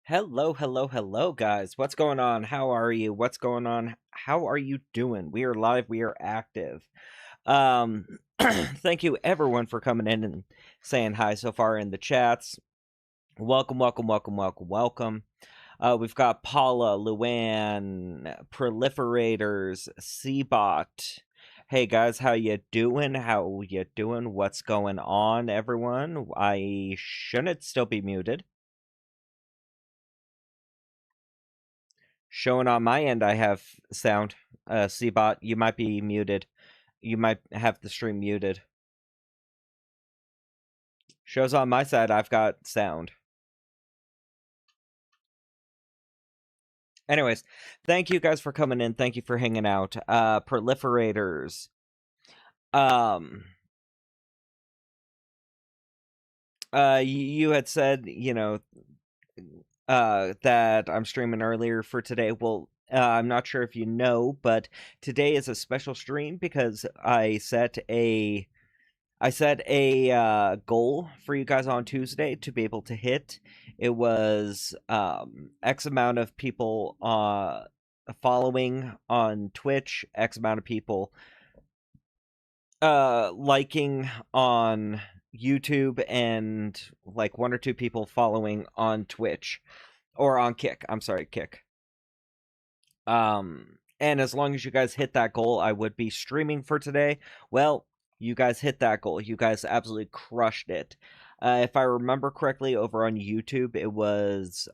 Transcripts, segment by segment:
Hello, hello, hello, guys. What's going on? How are you? What's going on? How are you doing? We are live. We are active. Um, thank you everyone for coming in and saying hi so far in the chats. Welcome, welcome, welcome, welcome, welcome. We've got Paula, Luann, Proliferators, Cbot. Hey guys, how you doing? How you doing? What's going on, everyone? I shouldn't still be muted. Showing on my end, I have sound. Cbot, you might be muted. You might have the stream muted. Shows on my side, I've got sound. Anyways, thank you guys for coming in. Thank you for hanging out. Proliferators. Um, you had said, that I'm streaming earlier for today. Well, I'm not sure if you know, but today is a special stream because I set a goal for you guys on Tuesday to be able to hit. It was X amount of people following on Twitch, X amount of people liking on YouTube, and like one or two people following on Twitch or on Kick. I'm sorry, Kick. And as long as you guys hit that goal, I would be streaming for today. Well, you guys hit that goal. You guys absolutely crushed it. If I remember correctly, over on YouTube, it was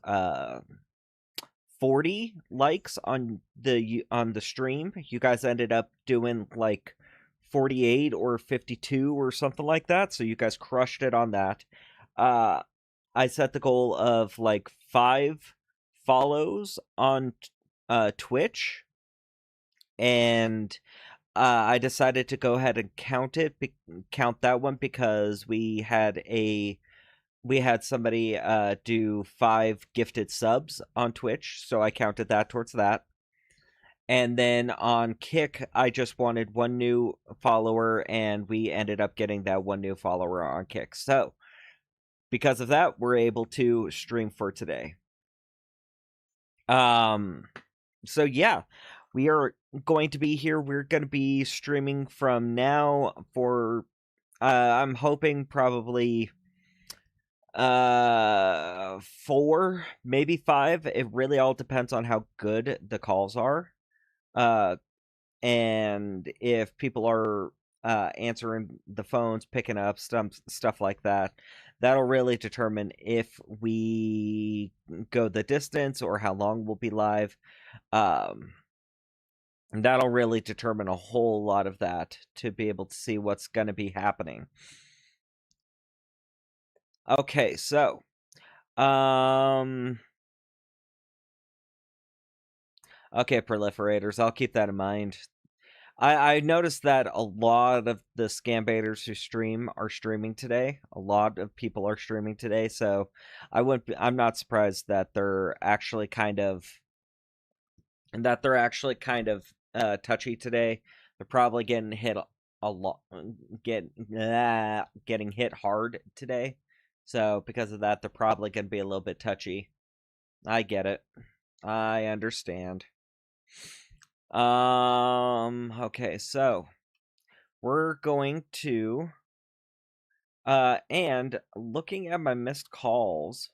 40 likes on the stream. You guys ended up doing like 48 or 52 or something like that. So you guys crushed it on that. Uh, I set the goal of like 5 follows on Twitch, and I decided to go ahead and count that one because we had somebody do 5 gifted subs on Twitch, so I counted that towards that. And then on Kick, I just wanted one new follower, and we ended up getting that one new follower on Kick. So because of that, we're able to stream for today. So yeah, we are going to be here. We're going to be streaming from now for I'm hoping probably 4, maybe 5. It really all depends on how good the calls are. Uh and if people are answering the phones, picking up stuff like that, that'll really determine if we go the distance or how long we'll be live. That'll really determine a whole lot of that to be able to see what's going to be happening. Okay, so okay, proliferators, I'll keep that in mind. I noticed that a lot of the scam baiters who stream are streaming today. A lot of people are streaming today, so I'm not surprised that they're actually kind of touchy today. They're probably getting hit a lot, getting hit hard today. So because of that, they're probably going to be a little bit touchy. I get it. I understand. Okay, so we're going to and looking at my missed calls,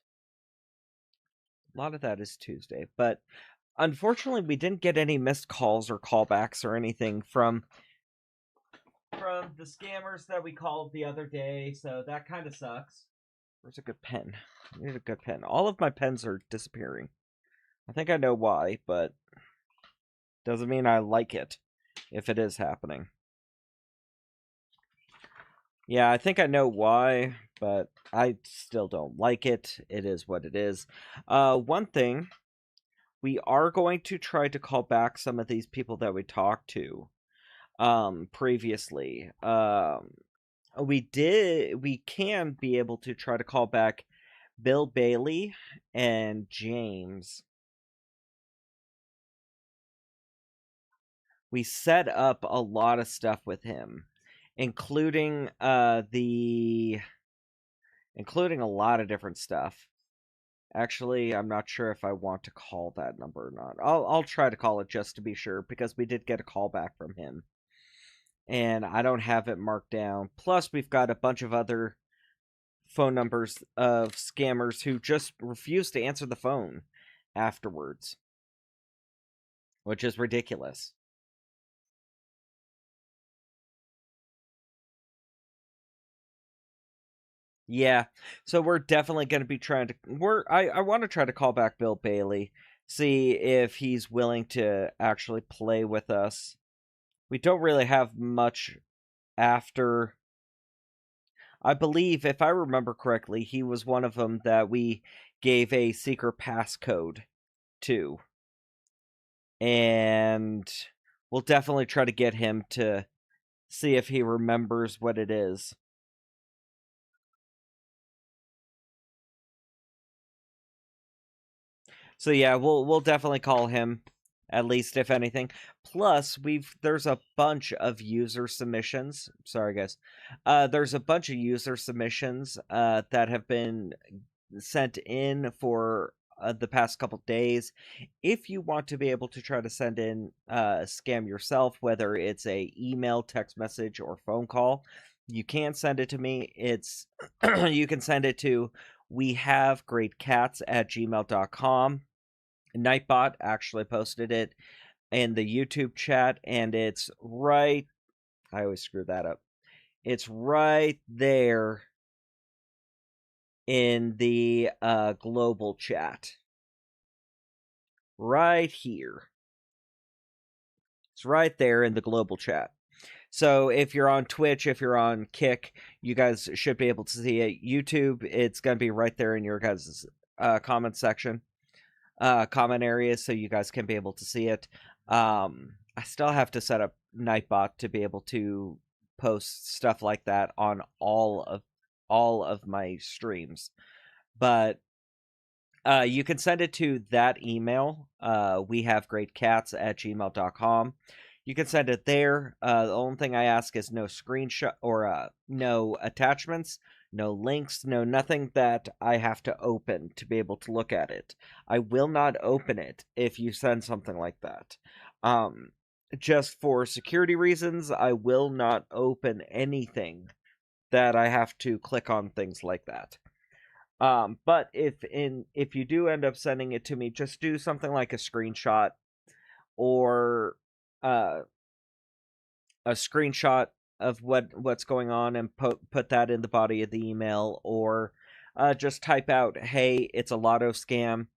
a lot of that is Tuesday, but unfortunately we didn't get any missed calls or callbacks or anything from the scammers that we called the other day, so that kind of sucks. Where's a good pen? I need a good pen. All of my pens are disappearing. I think I know why, but doesn't mean I like it if it is happening. Yeah, I think I know why, but I still don't like it. It is what it is. One thing, we are going to try to call back some of these people that we talked to previously. We can be able to try to call back Bill Bailey and James. We set up a lot of stuff with him, including including a lot of different stuff. Actually, I'm not sure if I want to call that number or not. I'll try to call it just to be sure, because we did get a call back from him. And I don't have it marked down. Plus, we've got a bunch of other phone numbers of scammers who just refuse to answer the phone afterwards, which is ridiculous. Yeah, so we're definitely going to be trying to. I want to try to call back Bill Bailey, see if he's willing to actually play with us. We don't really have much after. I believe, if I remember correctly, he was one of them that we gave a secret passcode to. And we'll definitely try to get him to see if he remembers what it is. So yeah, we'll definitely call him, at least if anything. Plus, there's a bunch of user submissions. Sorry guys. There's a bunch of user submissions that have been sent in for the past couple days. If you want to be able to try to send in scam yourself, whether it's a email, text message, or phone call, you can send it to me. It's you can send it to wehavegreatcats@gmail.com. Nightbot actually posted it in the YouTube chat, and it's right. I always screw that up. It's right there in the global chat. Right here. It's right there in the global chat. So if you're on Twitch, if you're on Kick, you guys should be able to see it. YouTube, it's going to be right there in your guys' comment section, comment areas, so you guys can be able to see it. I still have to set up Nightbot to be able to post stuff like that on all of my streams. But you can send it to that email, wehavegreatcats@gmail.com. You can send it there. The only thing I ask is no screenshot or no attachments, no links, no nothing that I have to open to be able to look at it. I will not open it if you send something like that. Just for security reasons, I will not open anything that I have to click on things like that. But if you do end up sending it to me, just do something like a screenshot or uh, a screenshot of what's going on and put that in the body of the email, or just type out, "Hey, it's a lotto scam."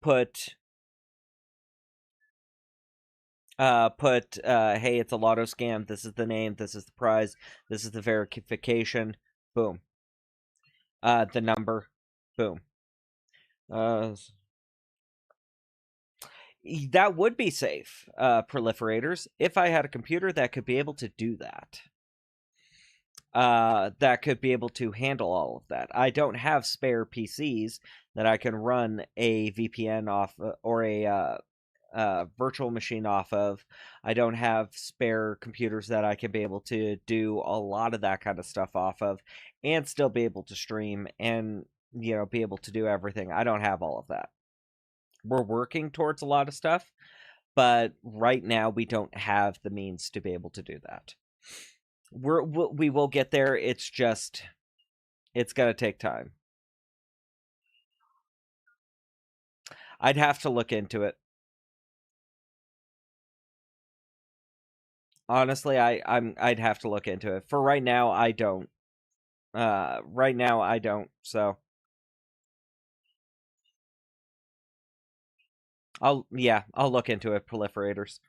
Put "Hey, it's a lotto scam. This is the name. This is the prize. This is the verification." Boom. The number. Boom. Uh, that would be safe, proliferators, if I had a computer that could be able to do that. That could be able to handle all of that. I don't have spare PCs that I can run a VPN off or a virtual machine off of. I don't have spare computers that I can be able to do a lot of that kind of stuff off of and still be able to stream and, be able to do everything. I don't have all of that. We're working towards a lot of stuff, but right now we don't have the means to be able to do that. We will get there. It's gonna take time. I'd have to look into it. Honestly, I'd have to look into it. For right now, I don't. Right now I don't. So I'll look into it, proliferators.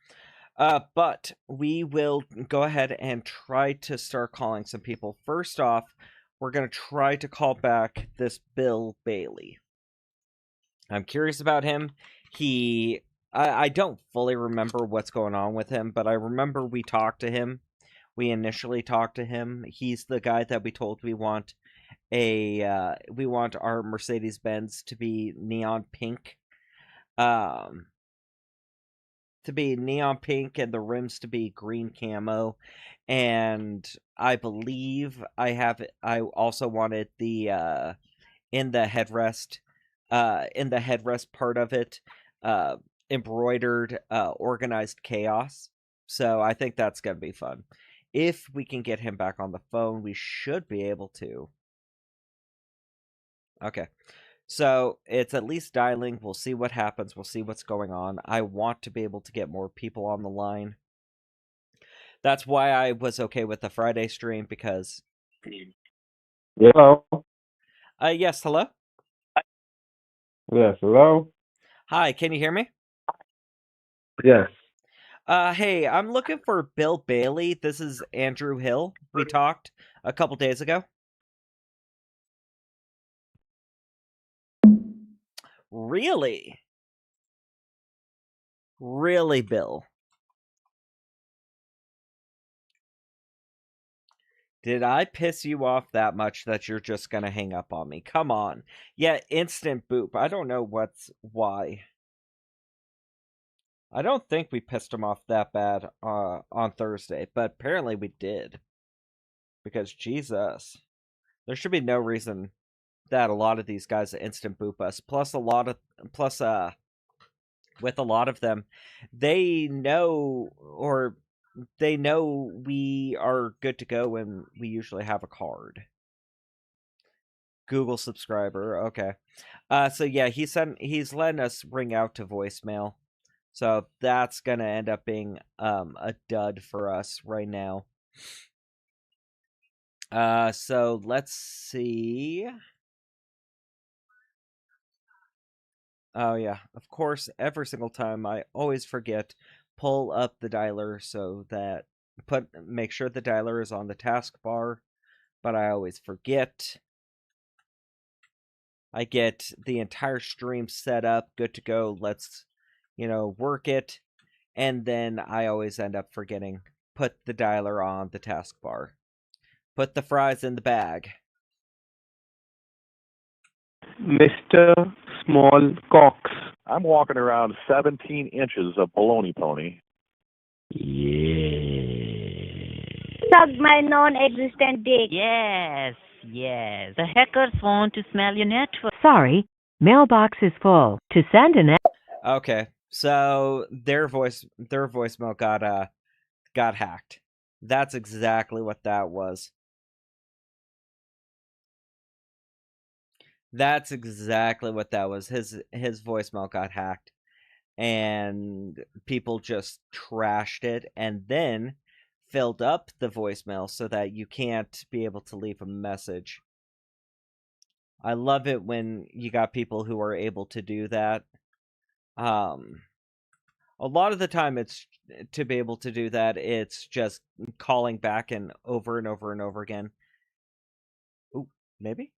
But we will go ahead and try to start calling some people. First off, we're gonna try to call back this Bill Bailey. I'm curious about him. I don't fully remember what's going on with him, but I remember we talked to him. We initially talked to him. He's the guy that we told we want our Mercedes Benz to be neon pink. To be neon pink and the rims to be green camo. And I believe I also wanted the in the headrest in the headrest part of it, uh, embroidered organized chaos. So I think that's gonna be fun. If we can get him back on the phone, we should be able to. Okay. So it's at least dialing. We'll see what happens. We'll see what's going on. I want to be able to get more people on the line. That's why I was okay with the Friday stream because. Hello. Yes. Hello. Yes. Hello. Hi. Can you hear me? Yes. Hey, I'm looking for Bill Bailey. This is Andrew Hill. We talked a couple days ago. Really? Really, Bill? Did I piss you off that much that you're just gonna hang up on me? Come on. Yeah, instant boop. I don't know why. I don't think we pissed him off that bad on Thursday, but apparently we did. Because Jesus, there should be no reason that a lot of these guys instant boop us. Plus with a lot of them, they know we are good to go when we usually have a card. Google subscriber, okay. So yeah, he's letting us ring out to voicemail. So that's gonna end up being a dud for us right now. So let's see. Oh yeah, of course, every single time I always forget pull up the dialer so that make sure the dialer is on the taskbar, but I always forget. I get the entire stream set up, good to go. Let's, work it, and then I always end up forgetting. Put the dialer on the taskbar. Put the fries in the bag. Mr. Small Cox. I'm walking around 17 inches of baloney pony. Suck my non-existent dick. Yes. The hackers want to smell your network. Sorry, mailbox is full. To send an... Okay, so their voicemail got hacked. That's exactly what that was. That's exactly what that was. His voicemail got hacked, and people just trashed it, and then filled up the voicemail so that you can't be able to leave a message. I love it when you got people who are able to do that. A lot of the time it's to be able to do that, it's just calling back and over and over again. Ooh, maybe?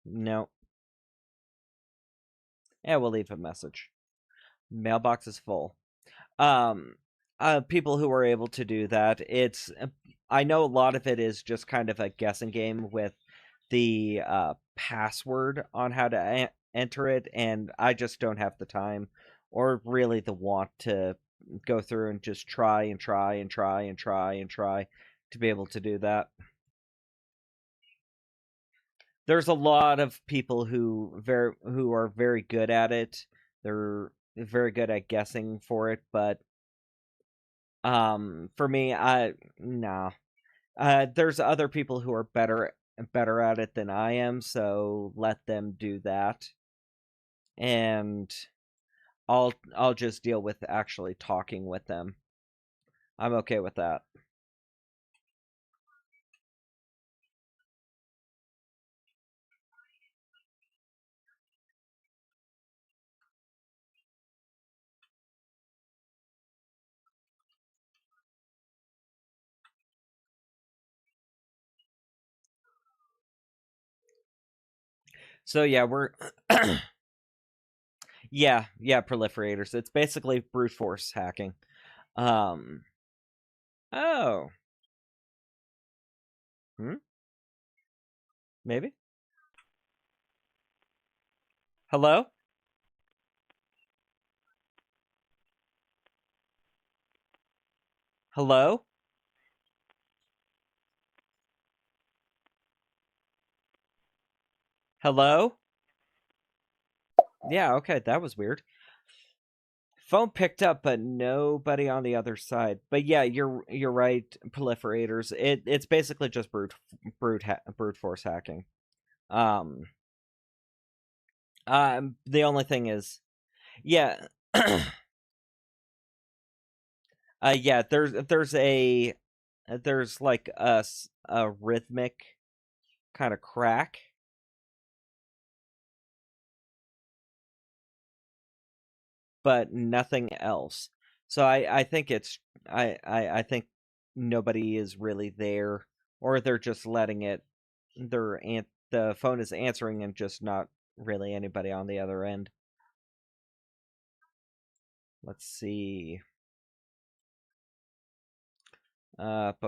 No. Yeah, we'll leave a message. Mailbox is full. People who are able to do that, I know a lot of it is just kind of a guessing game with the password on how to enter it, and I just don't have the time or really the want to go through and just try to be able to do that. There's a lot of people who are very good at it. They're very good at guessing for it, but for me, no. There's other people who are better at it than I am, so let them do that. And I'll just deal with actually talking with them. I'm okay with that. So yeah, we're yeah, proliferators. It's basically brute force hacking. Oh. Maybe? Hello? Hello? Hello? Yeah, okay, that was weird. Phone picked up, but nobody on the other side. But yeah, you're right, proliferators. It's basically just brute force hacking. Um, the only thing is, yeah, yeah. There's like a rhythmic kind of crack. But nothing else. So I think I think nobody is really there, or they're just letting it. The phone is answering and just not really anybody on the other end. Let's see. Okay.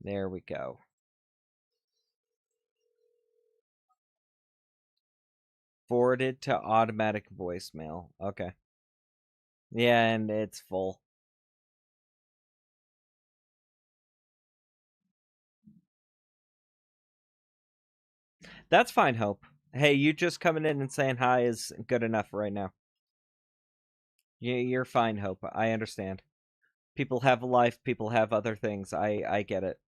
There we go. Forwarded to automatic voicemail. Okay. Yeah, and it's full. That's fine, Hope. Hey, you just coming in and saying hi is good enough right now. You're fine, Hope. I understand. People have a life, people have other things. I get it.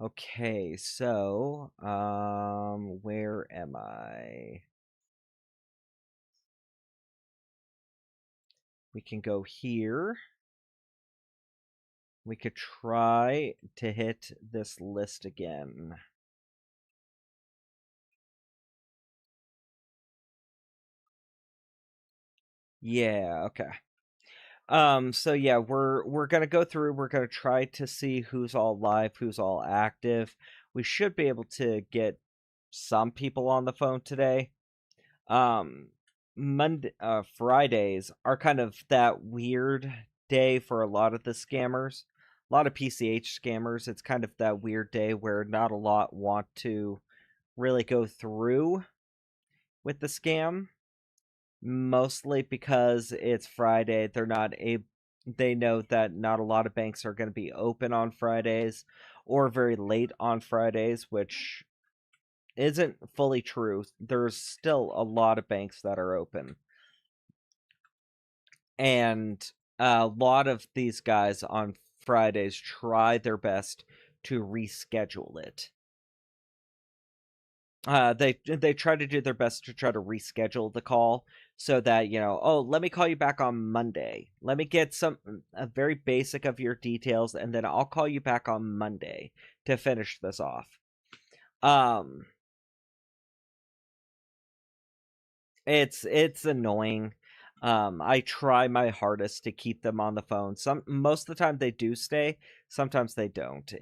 Okay, so where am I? We can go here. We could try to hit this list again. Yeah, okay. So yeah, we're gonna go through, we're gonna try to see who's all live, who's all active. We should be able to get some people on the phone today. Fridays are kind of that weird day for a lot of the scammers. A lot of PCH scammers, it's kind of that weird day where not a lot want to really go through with the scam. Mostly because it's Friday, they know that not a lot of banks are going to be open on Fridays or very late on Fridays, which isn't fully true. There's still a lot of banks that are open. And a lot of these guys on Fridays try their best to reschedule it. They try to do their best to try to reschedule the call so that, oh, let me call you back on Monday. Let me get a very basic of your details, and then I'll call you back on Monday to finish this off. It's annoying. I try my hardest to keep them on the phone. Most of the time they do stay, sometimes they don't.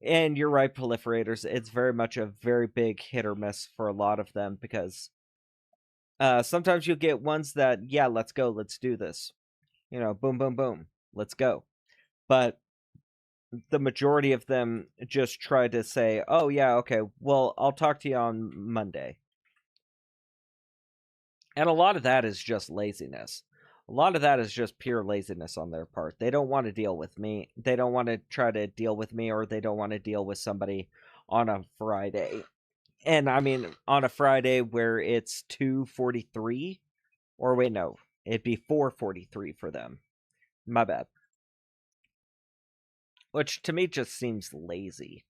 And you're right, proliferators. It's very much a very big hit or miss for a lot of them because sometimes you'll get ones that, yeah, let's go, let's do this. Boom, boom, boom, let's go. But the majority of them just try to say, oh, yeah, okay, well, I'll talk to you on Monday. And a lot of that is just laziness. A lot of that is just pure laziness on their part. They don't want to deal with me. They don't want to try to deal with me, or they don't want to deal with somebody on a Friday. And I mean, on a Friday where it's 2:43, or wait, no, it'd be 4:43 for them. My bad. Which to me just seems lazy.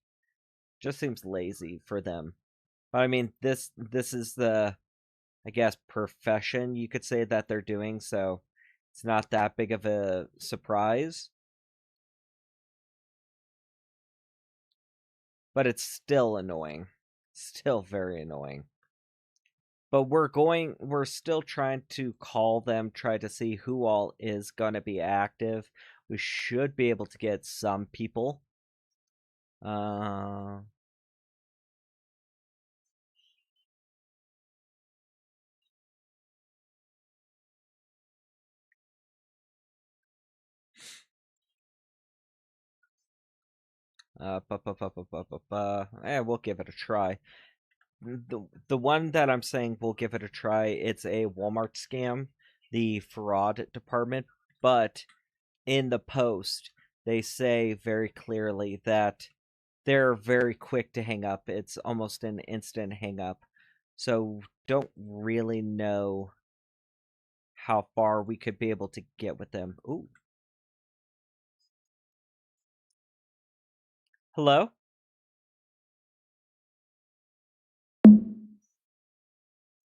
Just seems lazy for them. But I mean, this is the, I guess, profession you could say that they're doing, so it's not that big of a surprise. But it's still annoying. Still very annoying. But we're still trying to call them, try to see who all is going to be active. We should be able to get some people. We'll give it a try. The one that I'm saying we'll give it a try, it's a Walmart scam, the fraud department, but in the post they say very clearly that they're very quick to hang up. It's almost an instant hang up. So don't really know how far we could be able to get with them. Ooh. Hello?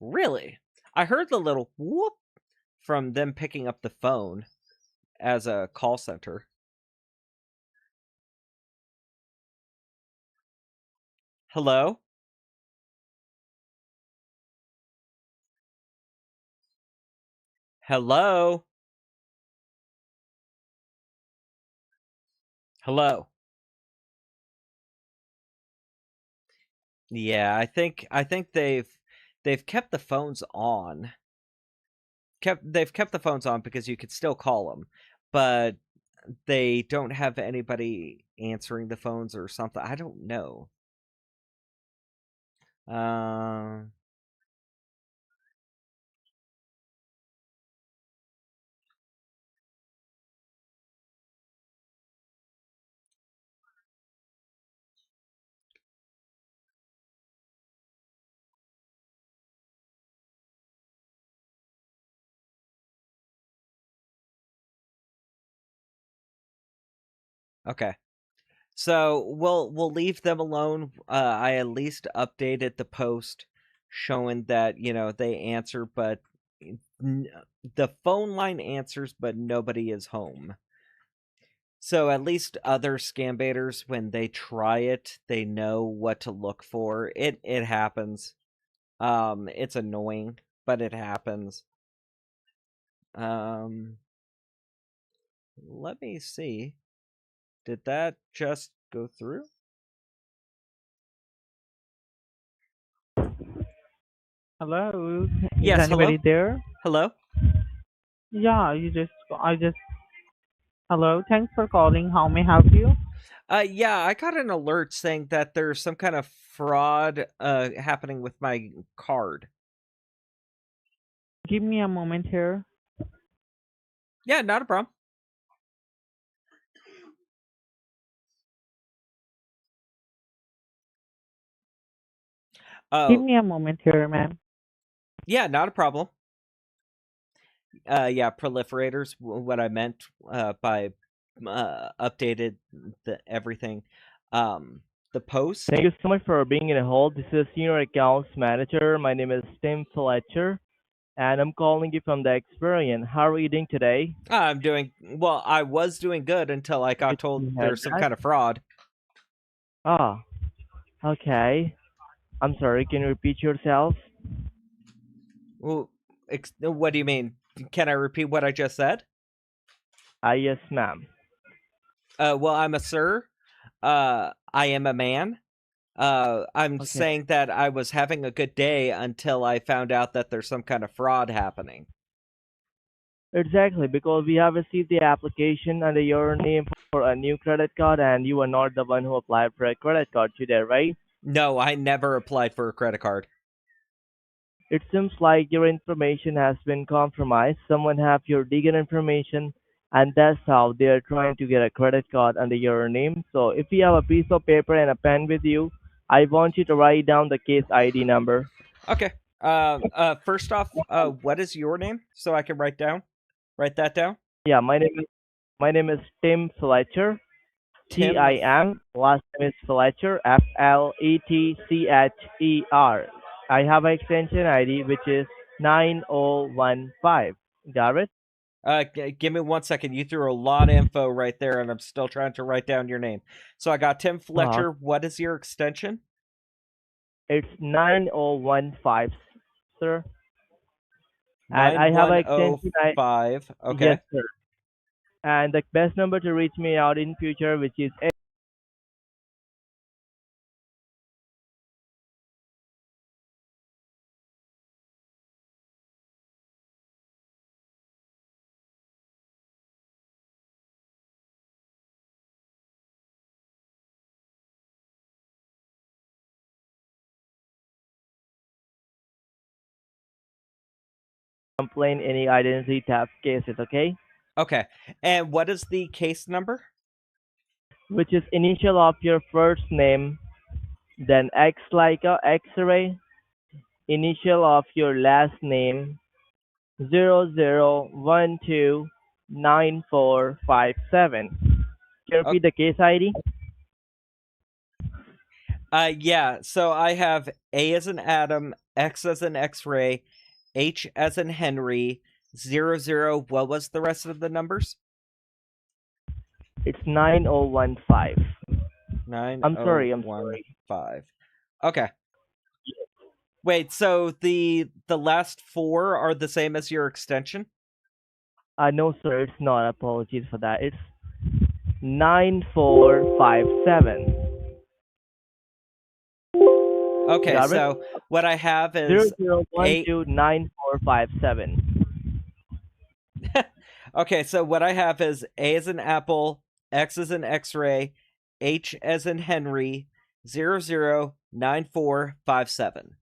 Really? I heard the little whoop from them picking up the phone as a call center. Hello? Hello? Hello? Yeah, I think they've kept the phones on. They've kept the phones on because you could still call them, but they don't have anybody answering the phones or something. I don't know. Uh, okay. So we'll leave them alone. I at least updated the post showing that, they answer, but the phone line answers, but nobody is home. So at least other scam baiters, when they try it, they know what to look for. It happens. It's annoying, but it happens. Let me see. Did that just go through? Hello, Yes, is anybody hello? there? Hello? Yeah, hello, thanks for calling. How may I help you? Yeah, I got an alert saying that there's some kind of fraud happening with my card. Give me a moment here. Yeah, not a problem. Give Oh, me a moment here, ma'am. yeah, not a problem. Yeah, proliferators, what I meant by updated everything. The post. Thank you so much for being in a hold. This is Senior Accounts Manager. My name is Tim Fletcher, and I'm calling you from the Experian. How are you doing today? I'm doing well. I was doing good until I got Good told to hear there's some that. kind of fraud. Ah, okay. I'm sorry. Can you repeat yourself? Well, what do you mean? Can I repeat what I just said? Yes, ma'am. Well, I'm a sir. I am a man. I'm Okay. saying that I was having a good day until I found out that there's some kind of fraud happening. Exactly, because we have received the application under your name for a new credit card, and you are not the one who applied for a credit card today, right? No, I never applied for a credit card. It seems like your information has been compromised. Someone have your legal information, and that's how they are trying to get a credit card under your name. So if you have a piece of paper and a pen with you, I want you to write down the case ID number. Okay. First off, what is your name so I can write that down? Yeah, my name is Tim Fletcher. Tim. Tim. Last name is Fletcher. Fletcher. I have an extension ID which is 9015. Got it? Give me 1 second. You threw a lot of info right there, and I'm still trying to write down your name. So I got Tim Uh, Fletcher. What is your extension? it's 9015, sir. And I have an extension. I 9105. Yes, Okay. sir. And the best number to reach me out in future, which is complaint, any identity theft cases, okay? Okay. And what is the case number? Which is initial of your first name, then X like a X-ray, initial of your last name, 00129457. Can you repeat the case ID? Yeah, so I have A as in Adam, X as in X-ray, H as in Henry, 00, what was the rest of the numbers? It's 9015. 9015. I'm sorry. Okay. Wait, so the last four are the same as your extension? No, sir, it's not. Apologies for that. It's 9457. Okay, Got it? so what I have is 00129457. okay, so what I have is A as in Apple, X as in X-ray, H as in Henry, 009457.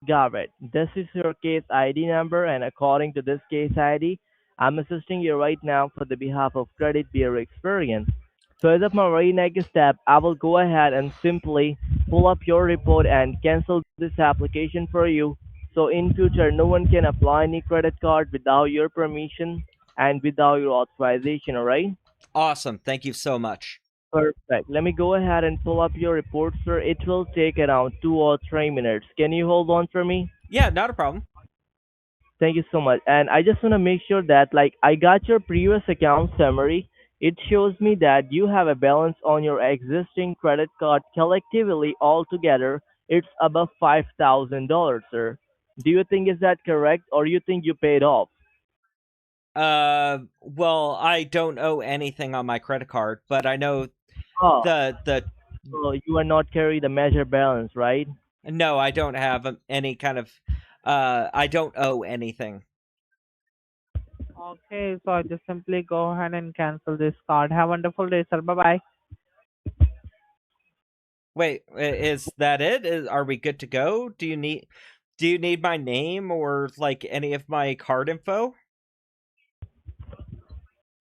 Got it. This is your case ID number, and according to this case ID, I'm assisting you right now for the behalf of Credit Bureau Experience. So as of my very next step, I will go ahead and simply pull up your report and cancel this application for you. So in future, no one can apply any credit card without your permission and without your authorization, alright? Awesome. Thank you so much. Perfect. Let me go ahead and pull up your report, sir. It will take around 2 or 3 minutes. Can you hold on for me? Yeah, not a problem. Thank you so much. And I just want to make sure that, like, I got your previous account summary. It shows me that you have a balance on your existing credit card collectively altogether. It's above $5,000, sir. Do you think is that correct, or you think you paid off? Well, I don't owe anything on my credit card, but I know Oh, the so you are not carry the measure balance, right? no, I don't have any kind of I don't owe anything. Okay, so I just simply go ahead and cancel this card. Have a wonderful day, sir. Bye bye. Wait, is that it? Are we good to go? Do you need my name or like any of my card info?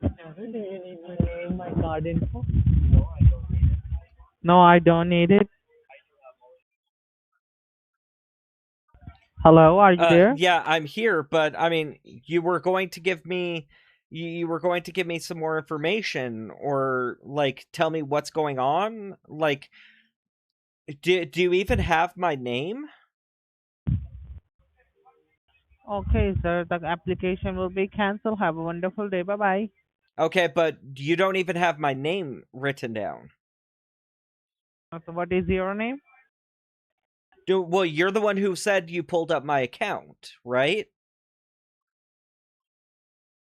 Do you need my name, my card info? No, I don't need it. Hello, are you there? Yeah, I'm here, but I mean, you were going to give me some more information or like tell me what's going on? Like do you even have my name? Okay, sir. The application will be canceled. Have a wonderful day. Bye bye. Okay, but you don't even have my name written down. So what is your name? Well, you're the one who said you pulled up my account, right?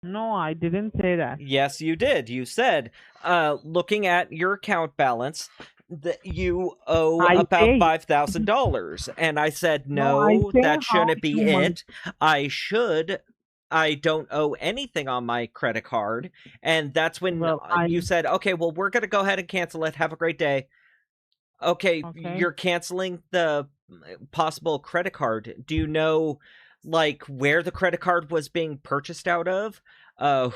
No, I didn't say that. Yes, you did. You said, looking at your account balance, that you owe I about paid. $5,000, and I said No, I no, said that how shouldn't be you want- it. I don't owe anything on my credit card, and that's when Well, you said, okay, well, we're gonna go ahead and cancel it. Have a great day. Okay, Okay. you're canceling the possible credit card. Do you know, like, where the credit card was being purchased out of?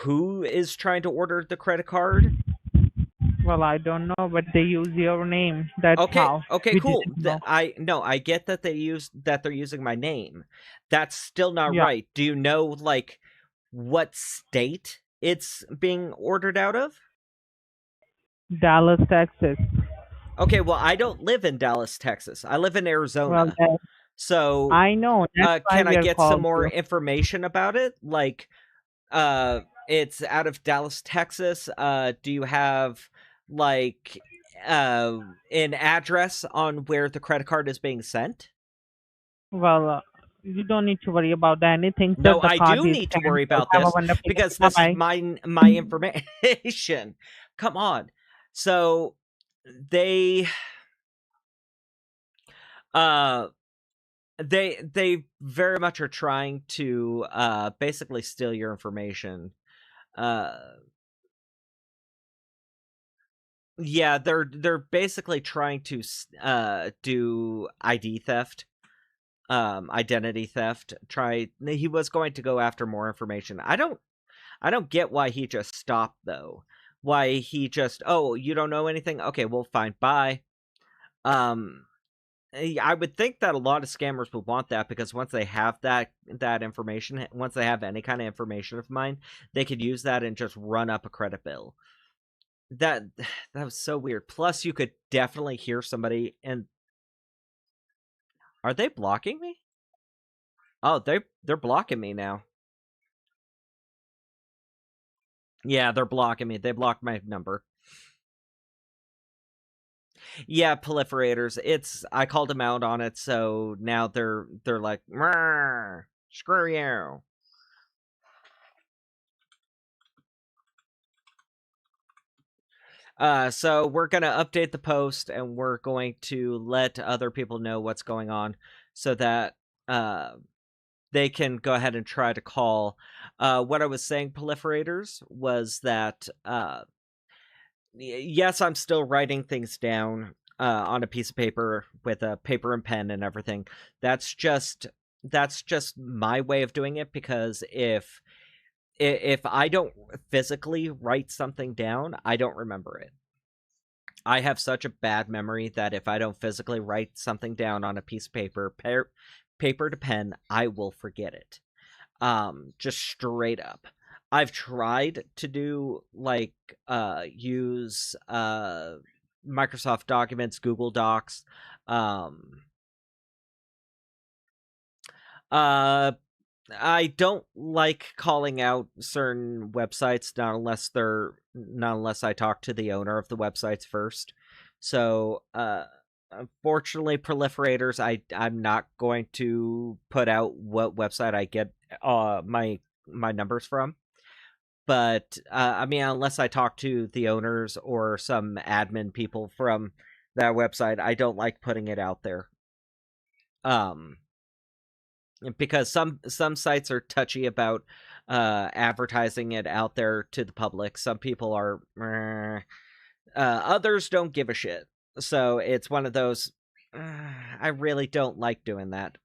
Who is trying to order the credit card? Well, I don't know, but they use your name. That's Okay, how. okay, We cool. didn't know. I get that they're using my name. That's still not Yeah. right. Do you know, like, what state it's being ordered out of? Dallas, Texas. Okay, well, I don't live in Dallas, Texas. I live in Arizona. Well, that, So, I know. That's why can we I are get some called more you. information about it? Like, it's out of Dallas, Texas. Do you have like an address on where the credit card is being sent? Well, you don't need to worry about anything. No, The I card do is need to worry canceled. about Have a this wonderful because day. this is Bye-bye. my information. Come on. So they they very much are trying to basically steal your information. Yeah, they're basically trying to do ID theft. identity theft. He was going to go after more information. I don't get why he just stopped though. Why he just, oh, you don't know anything? Okay, well, fine, bye. I would think that a lot of scammers would want that, because once they have that information, once they have any kind of information of mine, they could use that and just run up a credit bill. That was so weird. Plus, you could definitely hear somebody. And are they blocking me? Oh, they're blocking me now. Yeah, they're blocking me. They blocked my number. Yeah, proliferators. I called them out on it, so now they're like, screw you. So we're gonna update the post, and we're going to let other people know what's going on, so that they can go ahead and try to call. What I was saying, proliferators, was that yes, I'm still writing things down on a piece of paper with a paper and pen and everything. That's just my way of doing it, because if I don't physically write something down, I don't remember it. I have such a bad memory that if I don't physically write something down on a piece of paper, paper to pen, I will forget it. Just straight up. I've tried to do, like, use Microsoft Documents, Google Docs. I don't like calling out certain websites, not unless I talk to the owner of the websites first. So, unfortunately, proliferators, I'm not going to put out what website I get my numbers from. But I mean, unless I talk to the owners or some admin people from that website, I don't like putting it out there. Because some sites are touchy about advertising it out there to the public. Some people are, others don't give a shit. So it's one of those. I really don't like doing that.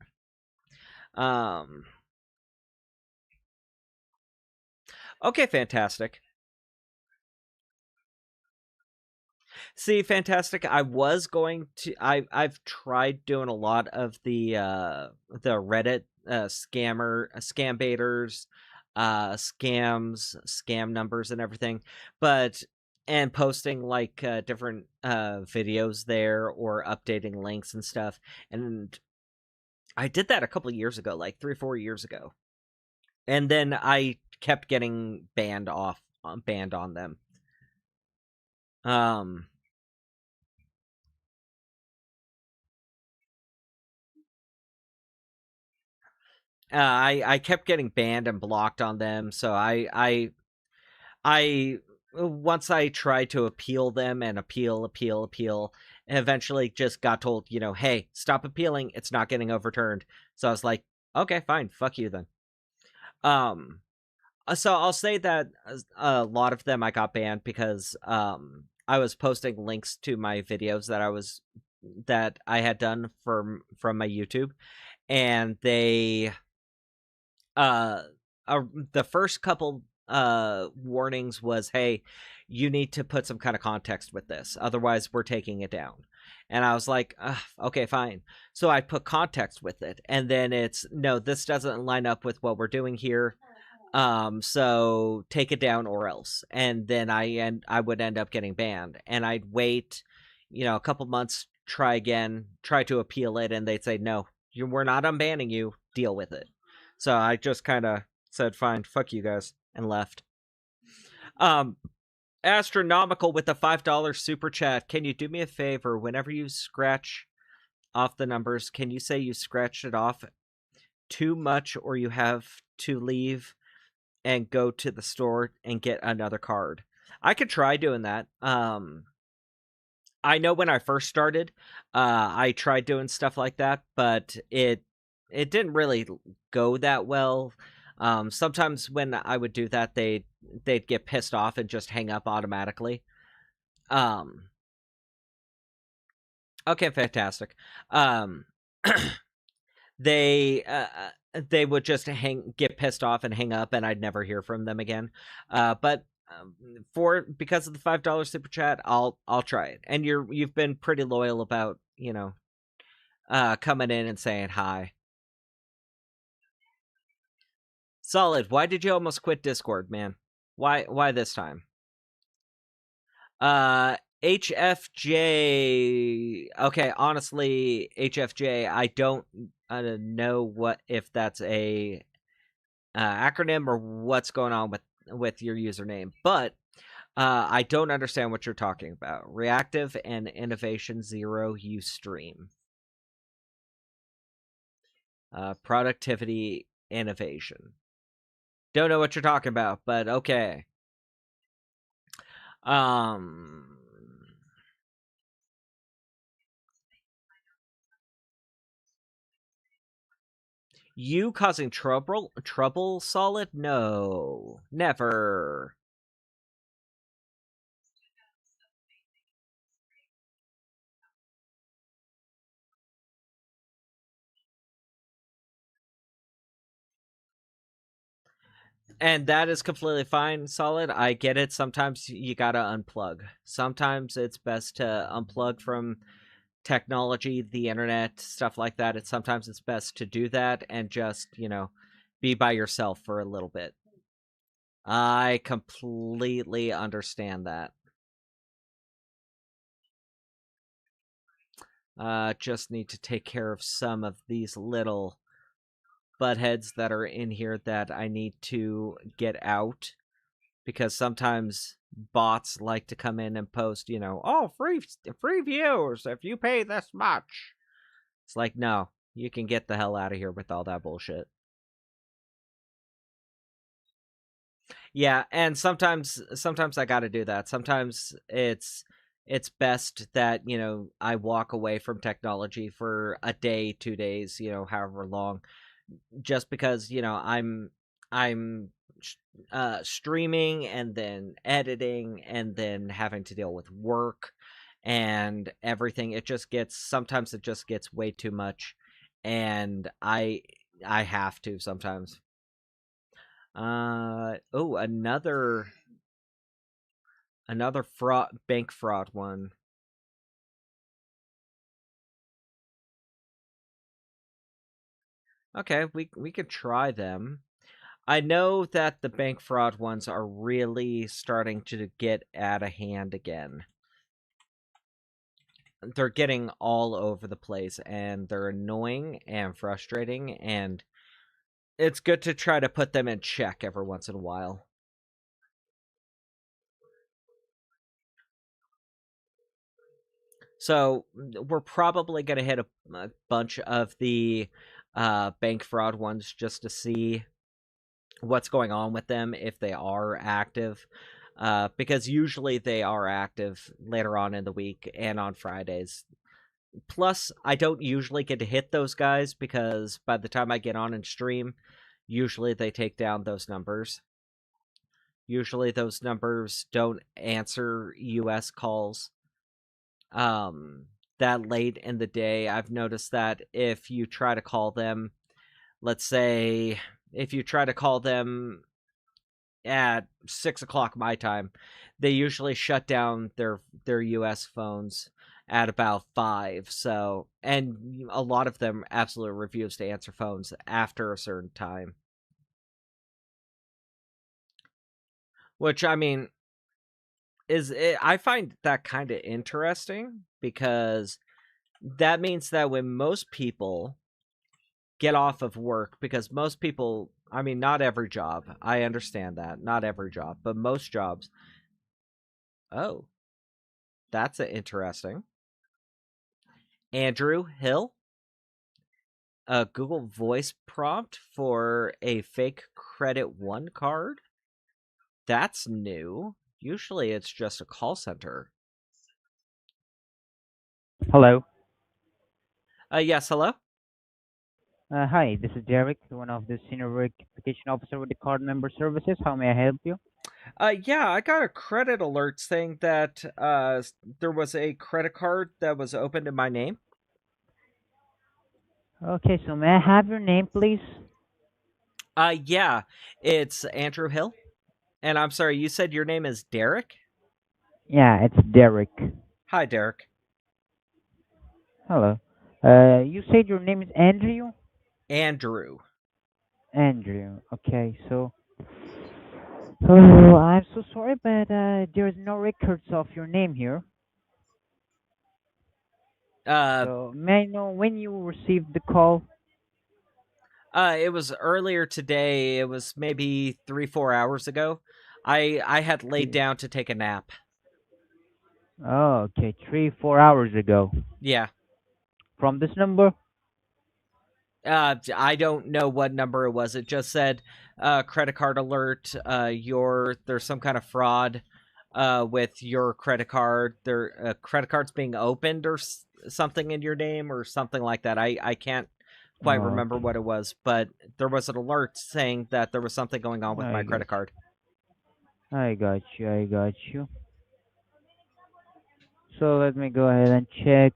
Okay, fantastic. See, fantastic. I was going to. I've tried doing a lot of the Reddit scam baiters, scams, scam numbers, and everything, and posting like different videos there, or updating links and stuff. And I did that a couple of years ago, like 3-4 years ago, and then I kept getting banned on them. I kept getting banned and blocked on them, so I once I tried to appeal them and appeal, eventually just got told, hey, stop appealing, it's not getting overturned. So I was like, okay, fine, fuck you then. So I'll say that a lot of them I got banned because I was posting links to my videos that I had done from my YouTube, and they the first couple warnings was, hey, you need to put some kind of context with this, otherwise we're taking it down. And I was like, okay, fine. So I put context with it, and then it's, no, this doesn't line up with what we're doing here, so take it down or else. And then I would end up getting banned, and I'd wait, a couple months, try again, try to appeal it, and they'd say, no, we're not unbanning you, deal with it. So I just kind of said, fine, fuck you guys, and left. Astronomical with the $5 super chat. Can you do me a favor? Whenever you scratch off the numbers, can you say you scratched it off too much, or you have to leave and go to the store and get another card? I could try doing that. I know when I first started, I tried doing stuff like that, but it didn't really go that well. Sometimes when I would do that, they'd get pissed off and just hang up automatically. Okay, fantastic. they would just get pissed off and hang up, and I'd never hear from them again. But because of the $5 super chat, I'll try it. And you've been pretty loyal about coming in and saying hi. Solid. Why did you almost quit Discord, man? Why this time? HFJ. Okay, honestly, HFJ, I don't know if that's a acronym or what's going on with your username, but I don't understand what you're talking about. Reactive and Innovation Zero Ustream. Productivity innovation. Don't know what you're talking about, but okay. You causing trouble, Solid? No, never. And that is completely fine, Solid. I get it. Sometimes you gotta unplug. Sometimes it's best to unplug from technology, the internet, stuff like that. Sometimes it's best to do that and just, be by yourself for a little bit. I completely understand that. Just need to take care of some of these little buttheads that are in here that I need to get out, because sometimes bots like to come in and post, oh, free viewers if you pay this much. It's like, no, you can get the hell out of here with all that bullshit. Yeah, and sometimes I got to do that. Sometimes it's best that, I walk away from technology for a day, 2 days, however long, just because, I'm streaming and then editing and then having to deal with work and everything. Sometimes it just gets way too much, and I have to sometimes. Another bank fraud one. Okay, we could try them. I know that the bank fraud ones are really starting to get out of hand again. They're getting all over the place, and they're annoying and frustrating, and it's good to try to put them in check every once in a while. So we're probably going to hit a bunch of the bank fraud ones just to see what's going on with them, if they are active. Because usually they are active later on in the week and on Fridays. Plus, I don't usually get to hit those guys because by the time I get on and stream, usually they take down those numbers. Usually those numbers don't answer US calls that late in the day. I've noticed that if you try to call them, let's say if you try to call them at 6 o'clock my time, they usually shut down their US phones at about 5. So, and a lot of them absolutely refuse to answer phones after a certain time. Which, I mean, I find that kind of interesting, because that means that when most people get off of work, because most people, I mean, not every job, I understand that, not every job, but most jobs. Oh, that's interesting. Andrew Hill, a Google Voice prompt for a fake Credit One card. That's new. Usually it's just a call center. Hello. Yes, hello? Hi, this is Derek, one of the senior verification officer with the card member services. How may I help you? Yeah, I got a credit alert saying that there was a credit card that was opened in my name. Okay, so may I have your name, please? Yeah, it's Andrew Hill. And I'm sorry, you said your name is Derek? Yeah, it's Derek. Hi, Derek. Hello. You said your name is Andrew? Andrew. Andrew. Okay, so. Oh, I'm so sorry, but there's no records of your name here. Uh, So may I know when you received the call? it was earlier today. It was maybe 3, 4 hours ago. I had laid Three. down to take a nap. Oh, okay, 3, 4 hours ago. Yeah. From this number? I don't know what number it was. It just said, credit card alert. There's some kind of fraud, with your credit card. Credit card's being opened or something in your name or something like that. I can't quite Oh, remember what it was, but there was an alert saying that there was something going on with I my got credit card. I got you. I got you. So let me go ahead and check.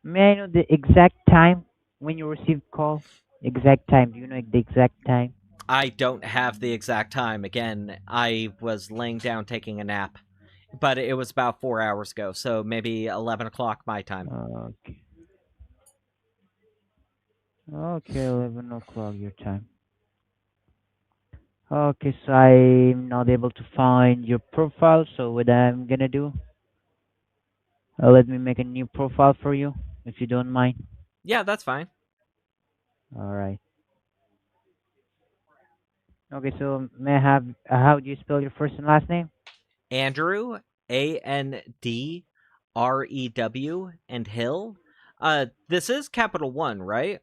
May I know the exact time when you received call? Exact time. Do you know the exact time? I don't have the exact time. Again, I was laying down taking a nap, but it was about 4 hours ago, so maybe 11 o'clock my time. Okay. Okay, 11 o'clock your time. Okay, so I'm not able to find your profile, so what I'm gonna do, let me make a new profile for you, if you don't mind. Yeah, that's fine. Alright. Okay, so may I have, how do you spell your first and last name? Andrew, Andrew, and Hill. This is Capital One, right?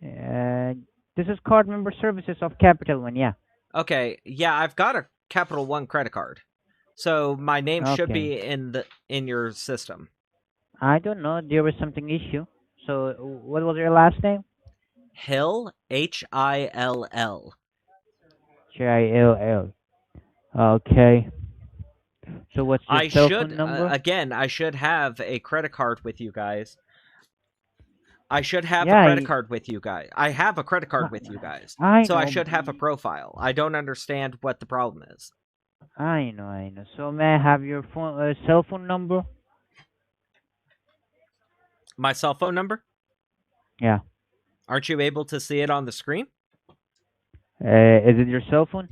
Uh, this is card member services of Capital One, yeah. Okay, yeah, I've got a Capital One credit card, so my name should Okay. be in your system. I don't know, there was something issue. So, what was your last name? Hill, Hill. Jill. Okay. So, what's your I cell should phone number? again. I should have a credit card with you guys. I should have a Yeah, credit card with you guys. I have a credit card with you guys, I so I know, should have a profile. I don't understand what the problem is. I know, I know. So, may I have your cell phone number? My cell phone number? Yeah. Aren't you able to see it on the screen? Is it your cell phone?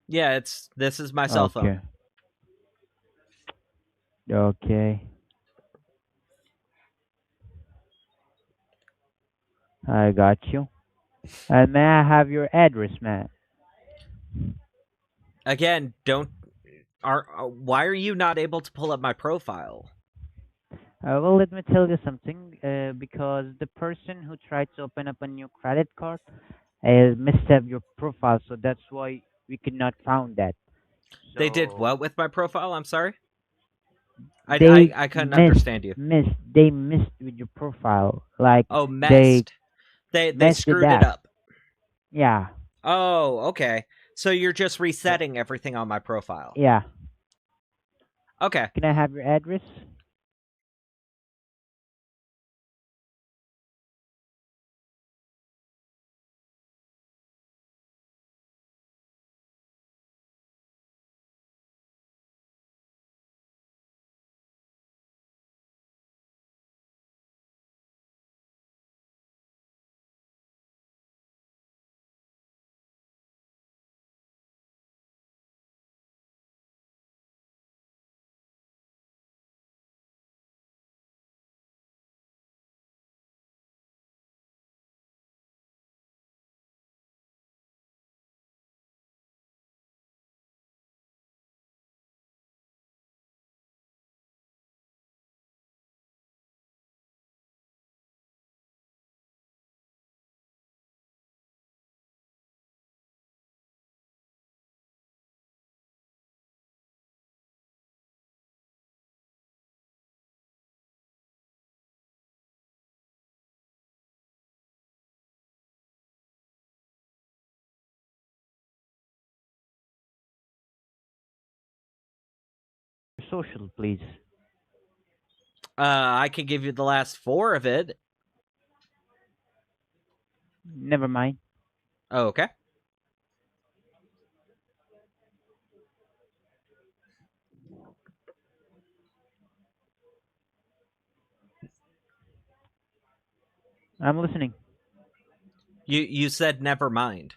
Yeah, this is my cell phone. Okay. Okay. I got you. And may I have your address, man? Again, don't are why are you not able to pull up my profile? Well, let me tell you something. Because the person who tried to open up a new credit card missed up your profile, so that's why we could not found that. They did So what with my profile? I'm sorry. I they I, I couldn't understand you. they missed with your profile. Like Oh, they messed. They messed it screwed it up. up. Yeah, Oh, okay. So you're just resetting everything on my profile. yeah. Okay. Can I have your address? Social, please. I can give you the last 4 of it. Never mind. Oh, okay. I'm listening. You said never mind.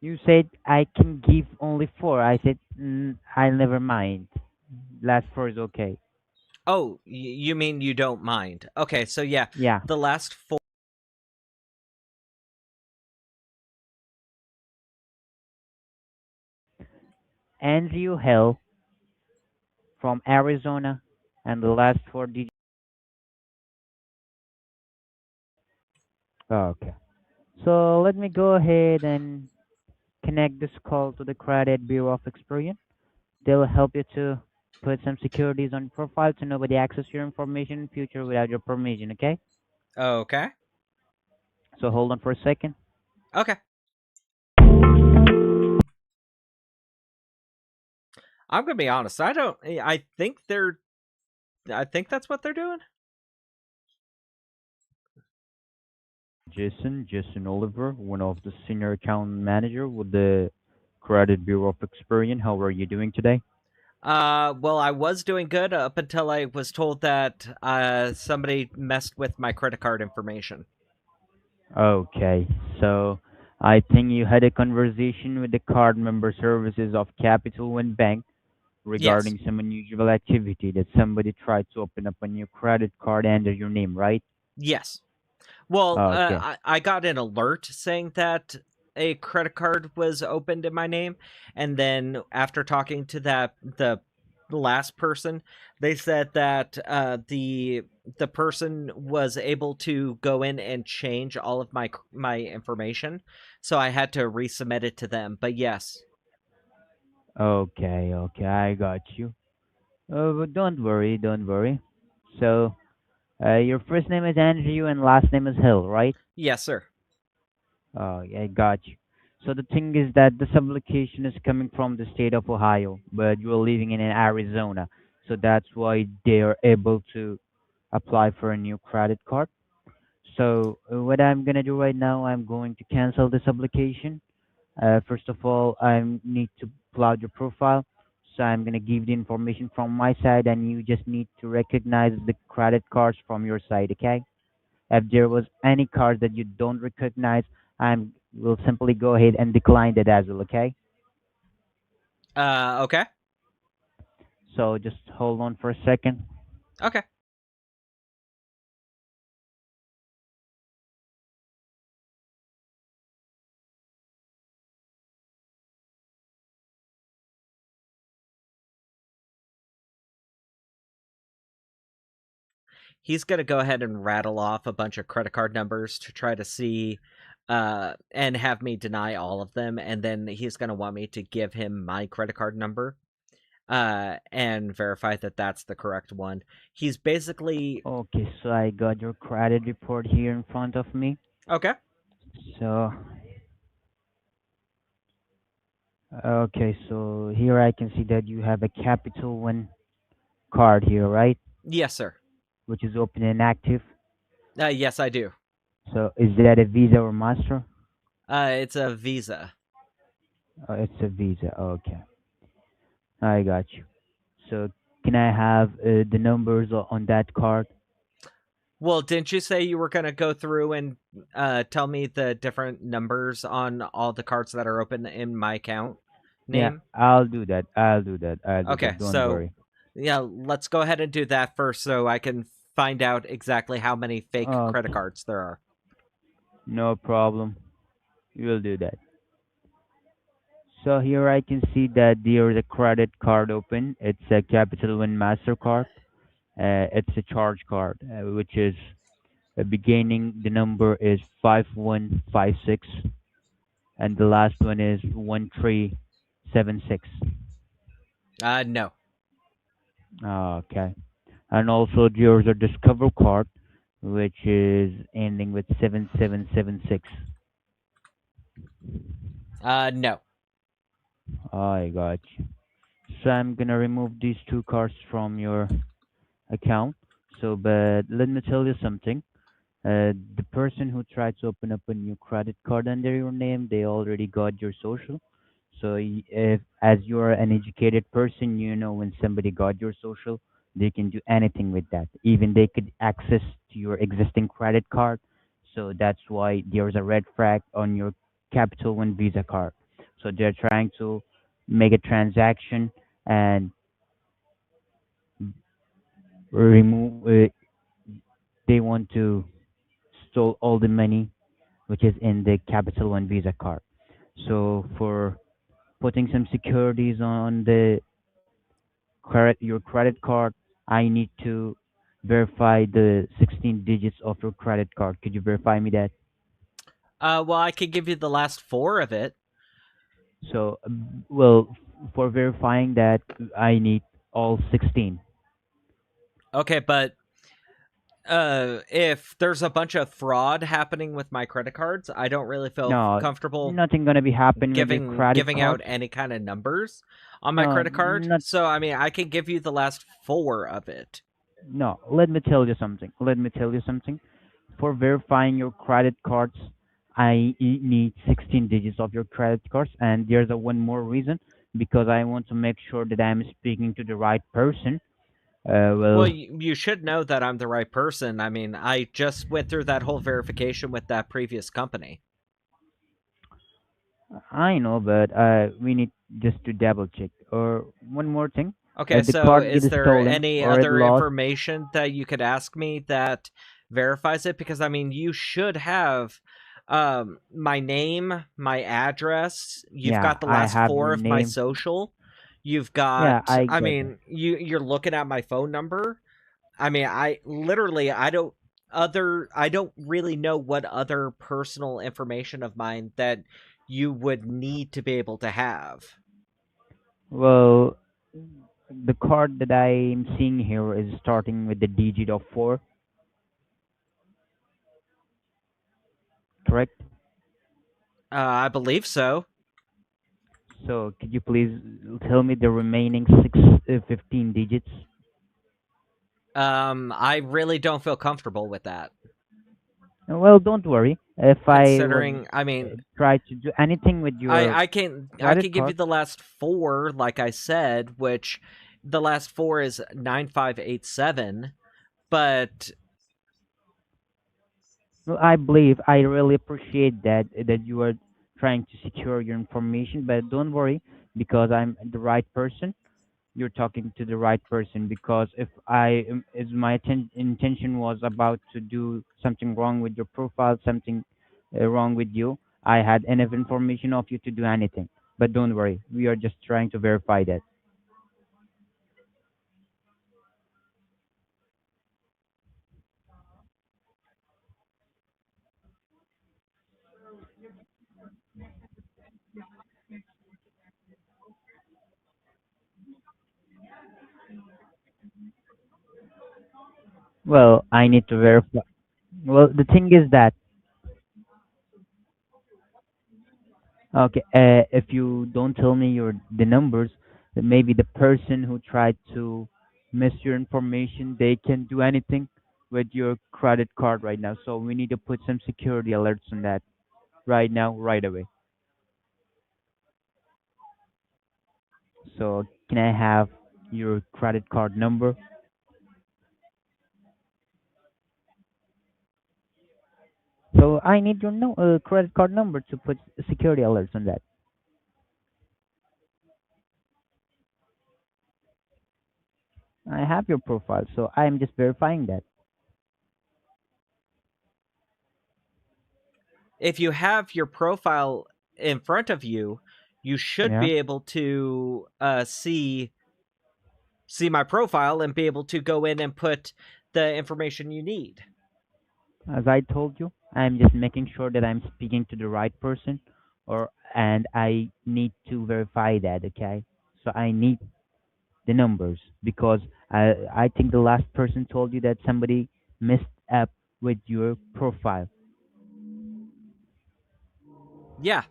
You said I can give only 4. I said I'll never mind. Last 4 is okay. Oh, you mean you don't mind? Okay, so yeah, Yeah. the last 4. Andrew Hill from Arizona, and the last 4 digits. Okay. So let me go ahead and connect this call to the Credit Bureau of Experian. They'll help you to put some securities on your profile so nobody access your information in future without your permission, okay? Okay. So hold on for a second. Okay. I'm gonna be honest. I think that's what they're doing. Jason Oliver, one of the senior account manager with the Credit Bureau of Experian. How are you doing today? Well, I was doing good up until I was told that somebody messed with my credit card information. Okay, so I think you had a conversation with the card member services of Capital One Bank regarding some unusual activity that somebody tried to open up a new credit card under your name, right? Yes. Well, Okay. I got an alert saying that a credit card was opened in my name, and then after talking to the last person, they said that the person was able to go in and change all of my information, so I had to resubmit it to them. But yes. Okay, I got you. But don't worry. So, your first name is Andrew and last name is Hill, right? Yes, sir. Oh, yeah, I got you. So the thing is that this application is coming from the state of Ohio, but you're living in Arizona. So that's why they are able to apply for a new credit card. So what I'm gonna do right now, I'm going to cancel this application. First of all, I need to upload your profile. So I'm gonna give the information from my side, and you just need to recognize the credit cards from your side, okay? If there was any card that you don't recognize, I'm will simply go ahead and decline that as well, okay? Okay. So just hold on for a second. Okay. He's going to go ahead and rattle off a bunch of credit card numbers to try to see and have me deny all of them, and then he's going to want me to give him my credit card number and verify that that's the correct one. He's basically Okay, so I got your credit report here in front of me. okay. So so here I can see that you have a Capital One card here, right? Yes, sir. Which is open and active. Yes, I do. So is that a Visa or Master? It's a Visa. It's a Visa. Okay, I got you. So can I have the numbers on that card? Well, didn't you say you were going to go through and tell me the different numbers on all the cards that are open in my account name? Yeah, I'll do that. Okay, Don't so worry. yeah, let's go ahead and do that first so I can find out exactly how many fake credit cards there are. No problem. We'll do that. So here I can see that there is a credit card open. It's a Capital One MasterCard. It's a charge card, which is beginning. The number is 5156, and the last one is 1376. No. Okay. And also there's a Discover card, which is ending with 7776. No. I got you. So I'm gonna remove these two cards from your account. So, but let me tell you something. The person who tried to open up a new credit card under your name, they already got your social. So, if as you are an educated person, you know when somebody got your social, they can do anything with that. Even they could access to your existing credit card. So that's why there's a red flag on your Capital One Visa card. So they're trying to make a transaction and remove. They want to stole all the money which is in the Capital One Visa card. So for putting some securities on the your credit card, I need to verify the 16 digits of your credit card. Could you verify me that? Well, I could give you the last four of it. So, well, for verifying that, I need all 16. Okay, but if there's a bunch of fraud happening with my credit cards, I don't really feel No, comfortable nothing gonna be happening with your credit giving out card. any kind of numbers on my No, credit card. not So I mean, I can give you the last four of it. no. Let me tell you something. Let me tell you something. For verifying your credit cards, need 16 digits of your credit cards, and there's a one more reason because I want to make sure that I'm speaking to the right person. Well, Well, you should know that I'm the right person. I mean, I just went through that whole verification with that previous company. I know, but we need just to double check. Or one more thing, Okay, the so card is gets there stolen any or it other lost. information that you could ask me that verifies it? Because I mean, you should have my name, my address. You've Yeah, got the I last have four your of my name. social. You've Yeah, got, I I get it. mean, you're looking at my phone number. I mean, I literally I don't really know what other personal information of mine that you would need to be able to have. Well, the card that I'm seeing here is starting with the digit of 4, correct? I believe so. So could you please tell me the remaining 15 digits? I really don't feel comfortable with that. Well, don't worry. If I Considering, I mean, try to do anything with your I credit can give you card, the last four, like I said, which the last four is 9587. But well, I believe I really appreciate that you are trying to secure your information, but don't worry because I'm the right person. You're talking to the right person because if my intention was about to do something wrong with your profile, something wrong with you, I had enough information of you to do anything. But don't worry, we are just trying to verify that. Well, I need to verify. Well, the thing is that okay, if you don't tell me the numbers, then maybe the person who tried to miss your information, they can do anything with your credit card right now. So we need to put some security alerts on that right now, right away. So can I have your credit card number? So I need your no credit card number to put security alerts on that. I have your profile, so I am just verifying that. if you have your profile in front of you, you should Yeah. be able to see my profile and be able to go in and put the information you need. As I told you, I'm just making sure that I'm speaking to the right person, or and I need to verify that. Okay, so I need the numbers because I think the last person told you that somebody messed up with your profile. Yeah,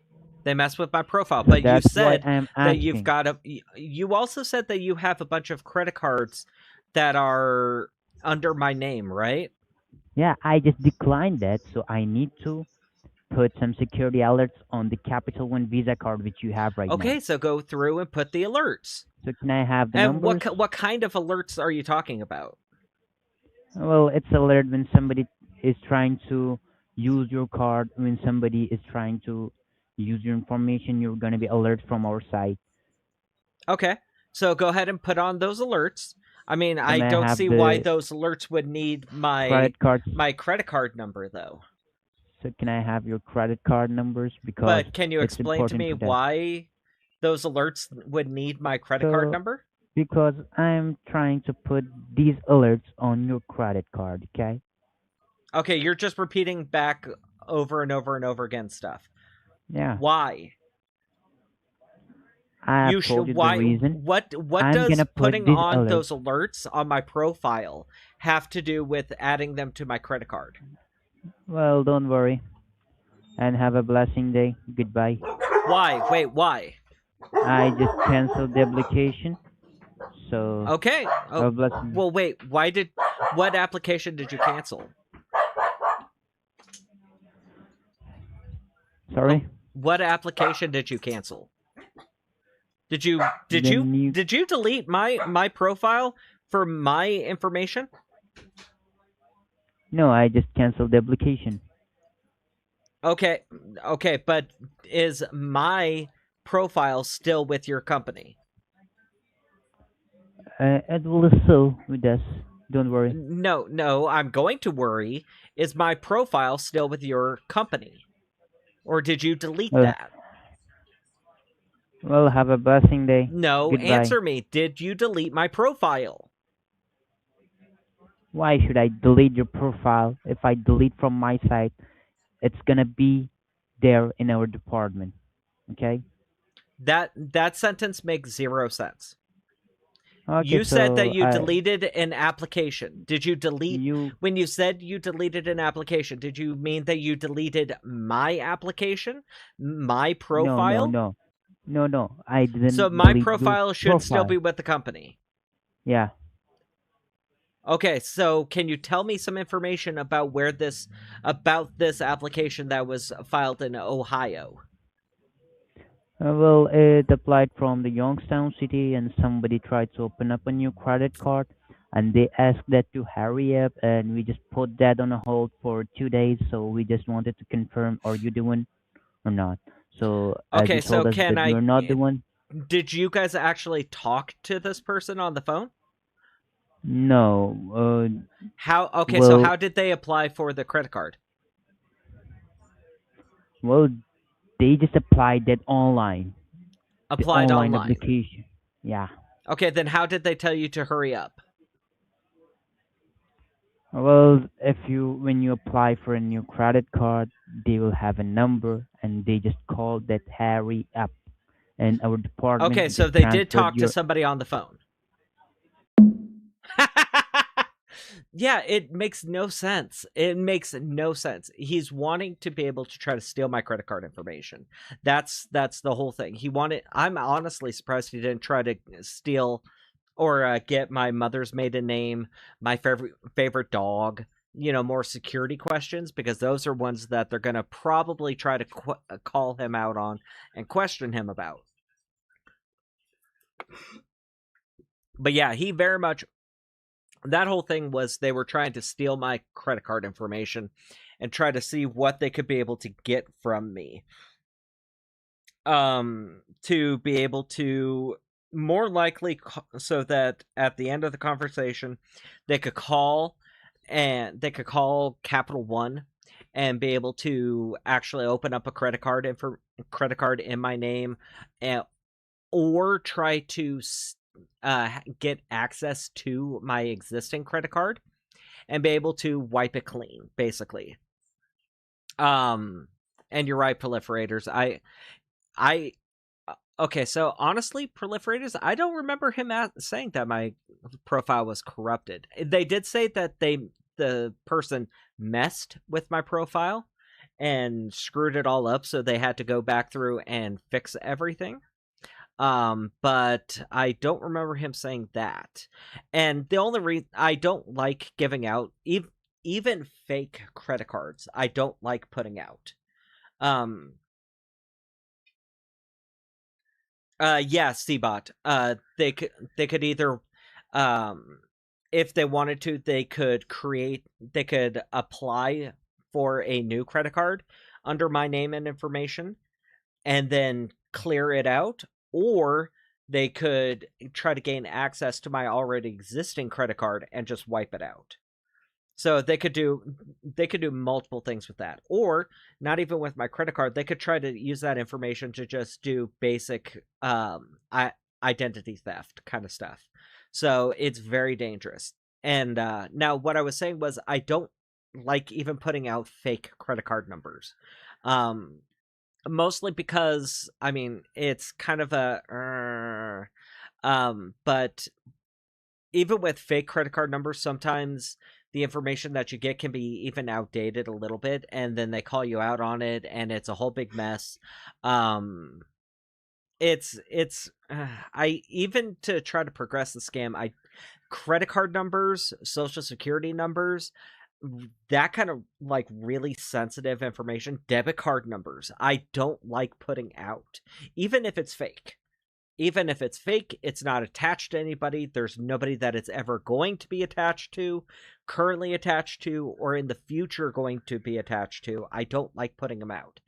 They mess with my profile. But you That's said why I'm that you've asking. got a. You also said that you have a bunch of credit cards that are under my name, right? Yeah, I just declined that, so I need to put some security alerts on the Capital One Visa card which you have right now. Okay, so go through and put the alerts. So can I have the And numbers? what kind of alerts are you talking about? Well, it's alert when somebody is trying to use your card, when somebody is trying to use your information, you're going to be alert from our side. Okay, so go ahead and put on those alerts. I mean, So I may I don't have see why the those alerts would need my credit cards? credit card number though. So can I have your credit card numbers? Because But can you it's explain to important me for that. why those alerts would need my credit card So, number? because I'm trying to put these alerts on your credit card, okay? Okay, you're just repeating back over and over and over again stuff. Yeah. Why? I You have told should. you the Why? reason. What I'm does gonna put putting these on alerts. those alerts on my profile have to do with adding them to my credit card? Well, don't worry. And have a blessing day. Goodbye. Why? Wait, why? I just canceled the application. So Okay. have Oh, a blessing. well, wait. What application did you cancel? Sorry? What application did you cancel? Did you The new- delete my profile for my information? No, I just canceled the application. Okay, but is my profile still with your company? It will still with us. Don't worry. No, I'm going to worry. Is my profile still with your company? Or did you delete Well, that? Well, have a blessing day. No, Goodbye. answer me. Did you delete my profile? Why should I delete your profile? If I delete from my site, it's gonna be there in our department. Okay? That sentence makes zero sense. Okay, You said that so you deleted an application. Did you delete you when you said you deleted an application? Did you mean that you deleted my application, my profile? No. I didn't So my delete your profile should still profile. be with the company. Yeah. Okay, so can you tell me some information about this application that was filed in Ohio? Well, it applied from the Youngstown city, and somebody tried to open up a new credit card, and they asked that to hurry up, and we just put that on a hold for 2 days. So we just wanted to confirm, are you the one or not? So as Okay, you so told us can that you're not the one, did you guys actually talk to this person on the phone? no. How? Okay, so Well, how did they apply for the credit card? well, they just applied that online. The Applied online online. application. Yeah. Okay, then how did they tell you to hurry up? Well, when you apply for a new credit card, they will have a number, and they just call that hurry up, and our department Okay, so just they did transferred talk to your. somebody on the phone. Yeah, it makes no sense. It makes no sense. He's wanting to be able to try to steal my credit card information. That's the whole thing. I'm honestly surprised he didn't try to steal or get my mother's maiden name, my favorite dog, more security questions, because those are ones that they're going to probably try to call him out on and question him about. But yeah, he very much, that whole thing was they were trying to steal my credit card information and try to see what they could be able to get from me. To be able to more likely so that at the end of the conversation they could call Capital One and be able to actually open up a credit card in my name, or try to get access to my existing credit card and be able to wipe it clean, basically. And you're right, proliferators. Okay, so honestly, proliferators, I don't remember him saying that my profile was corrupted. They did say that the person messed with my profile and screwed it all up, so they had to go back through and fix everything. But I don't remember him saying that. And the only reason I don't like giving out even fake credit cards, I don't like putting out. Yeah, Cbot. They could either, if they wanted to, they could apply for a new credit card under my name and information, and then clear it out, or they could try to gain access to my already existing credit card and just wipe it out. So they could do multiple things with that. Or not even with my credit card, they could try to use that information to just do basic identity theft kind of stuff. So it's very dangerous. And now what I was saying was I don't like even putting out fake credit card numbers. Mostly because, I mean, it's kind of a but even with fake credit card numbers, sometimes the information that you get can be even outdated a little bit, and then they call you out on it, and it's a whole big mess. It's I even to try to progress the scam, credit card numbers, social security numbers, that kind of like really sensitive information, debit card numbers, I don't like putting out, even if it's fake. Even if it's fake, it's not attached to anybody. There's nobody that it's ever going to be attached to, currently attached to, or in the future going to be attached to. I don't like putting them out.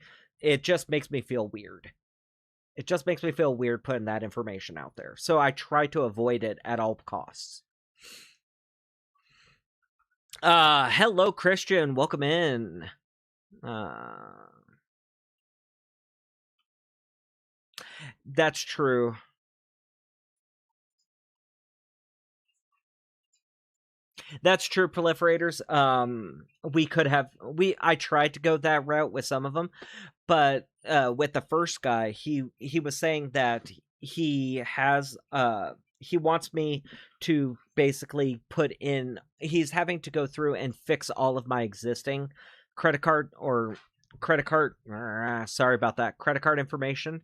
It just makes me feel weird. It just makes me feel weird putting that information out there. So I try to avoid it at all costs. Hello, Christian. Welcome in. That's true. That's true, proliferators. I tried to go that route with some of them, but with the first guy, he was saying that he wants me to basically put in, he's having to go through and fix all of my existing credit card information,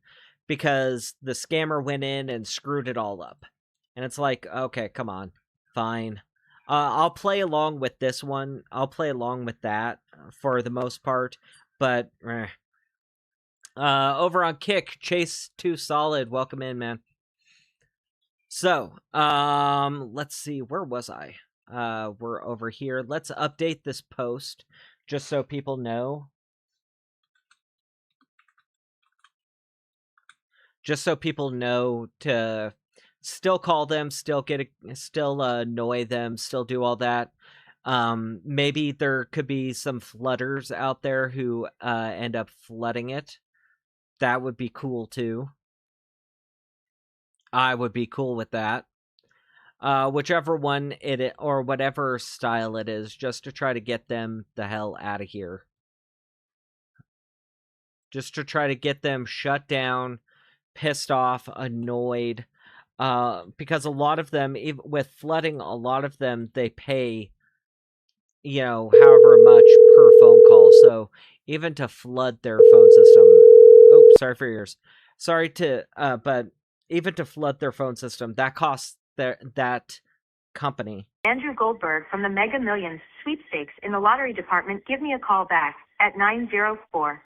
because the scammer went in and screwed it all up. And it's like, okay, come on, fine. I'll play along with this one. I'll play along with that for the most part, but over on Kick, Chase 2 Solid, welcome in, man. So, let's see, where was I? We're over here. Let's update this post just so people know. Just so people know to still call them, still annoy them, still do all that. Maybe there could be some flooders out there who end up flooding it. That would be cool too. I would be cool with that. Whichever one or whatever style it is, just to try to get them the hell out of here. Just to try to get them shut down, pissed off, annoyed. Because a lot of them, even with flooding, a lot of them, they pay, however much per phone call. So even to flood their phone system, oh, sorry for yours. Sorry but even to flood their phone system, that costs that company. Andrew Goldberg from the Mega Millions sweepstakes in the lottery department. Give me a call back at 904.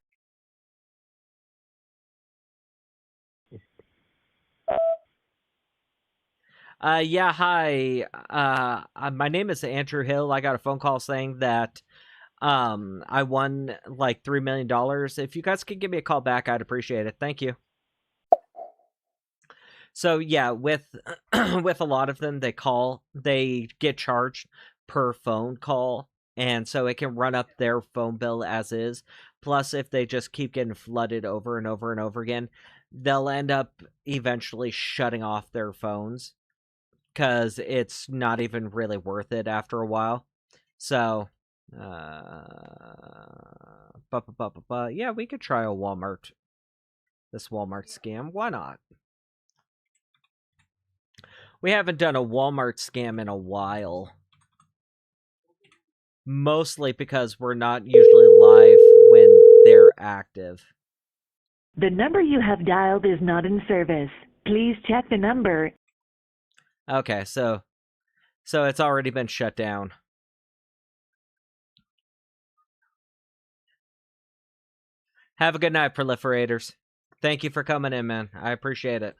Yeah, hi. My name is Andrew Hill. I got a phone call saying that I won like $3 million. If you guys could give me a call back, I'd appreciate it. Thank you. So yeah, with with a lot of them, they get charged per phone call, and so it can run up their phone bill as is. Plus, if they just keep getting flooded over and over and over again, they'll end up eventually shutting off their phones, because it's not even really worth it after a while. So, yeah, we could try this Walmart scam. Why not? We haven't done a Walmart scam in a while. Mostly because we're not usually live when they're active. The number you have dialed is not in service. Please check the number. Okay, so it's already been shut down. Have a good night, proliferators. Thank you for coming in, man. I appreciate it.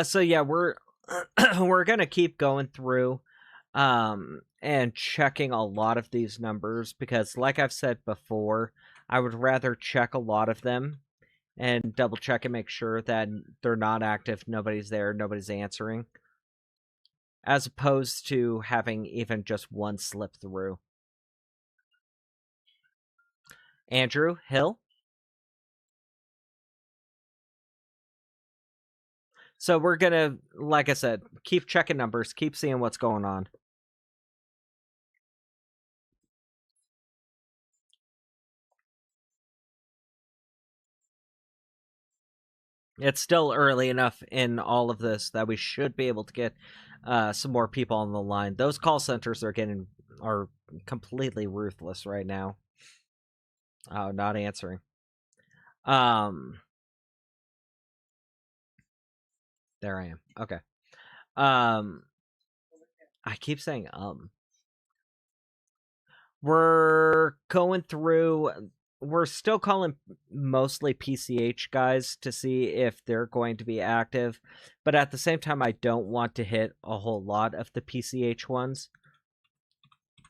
So yeah, we're we're gonna keep going through and checking a lot of these numbers because, like I've said before, I would rather check a lot of them and double check and make sure that they're not active, nobody's there, nobody's answering, as opposed to having even just one slip through. Andrew Hill. So we're gonna, like I said, keep checking numbers, keep seeing what's going on. It's still early enough in all of this that we should be able to get some more people on the line. Those call centers are completely ruthless right now. Oh, not answering. There I am. Okay. I keep saying We're going through. We're still calling mostly PCH guys to see if they're going to be active, but at the same time, I don't want to hit a whole lot of the PCH ones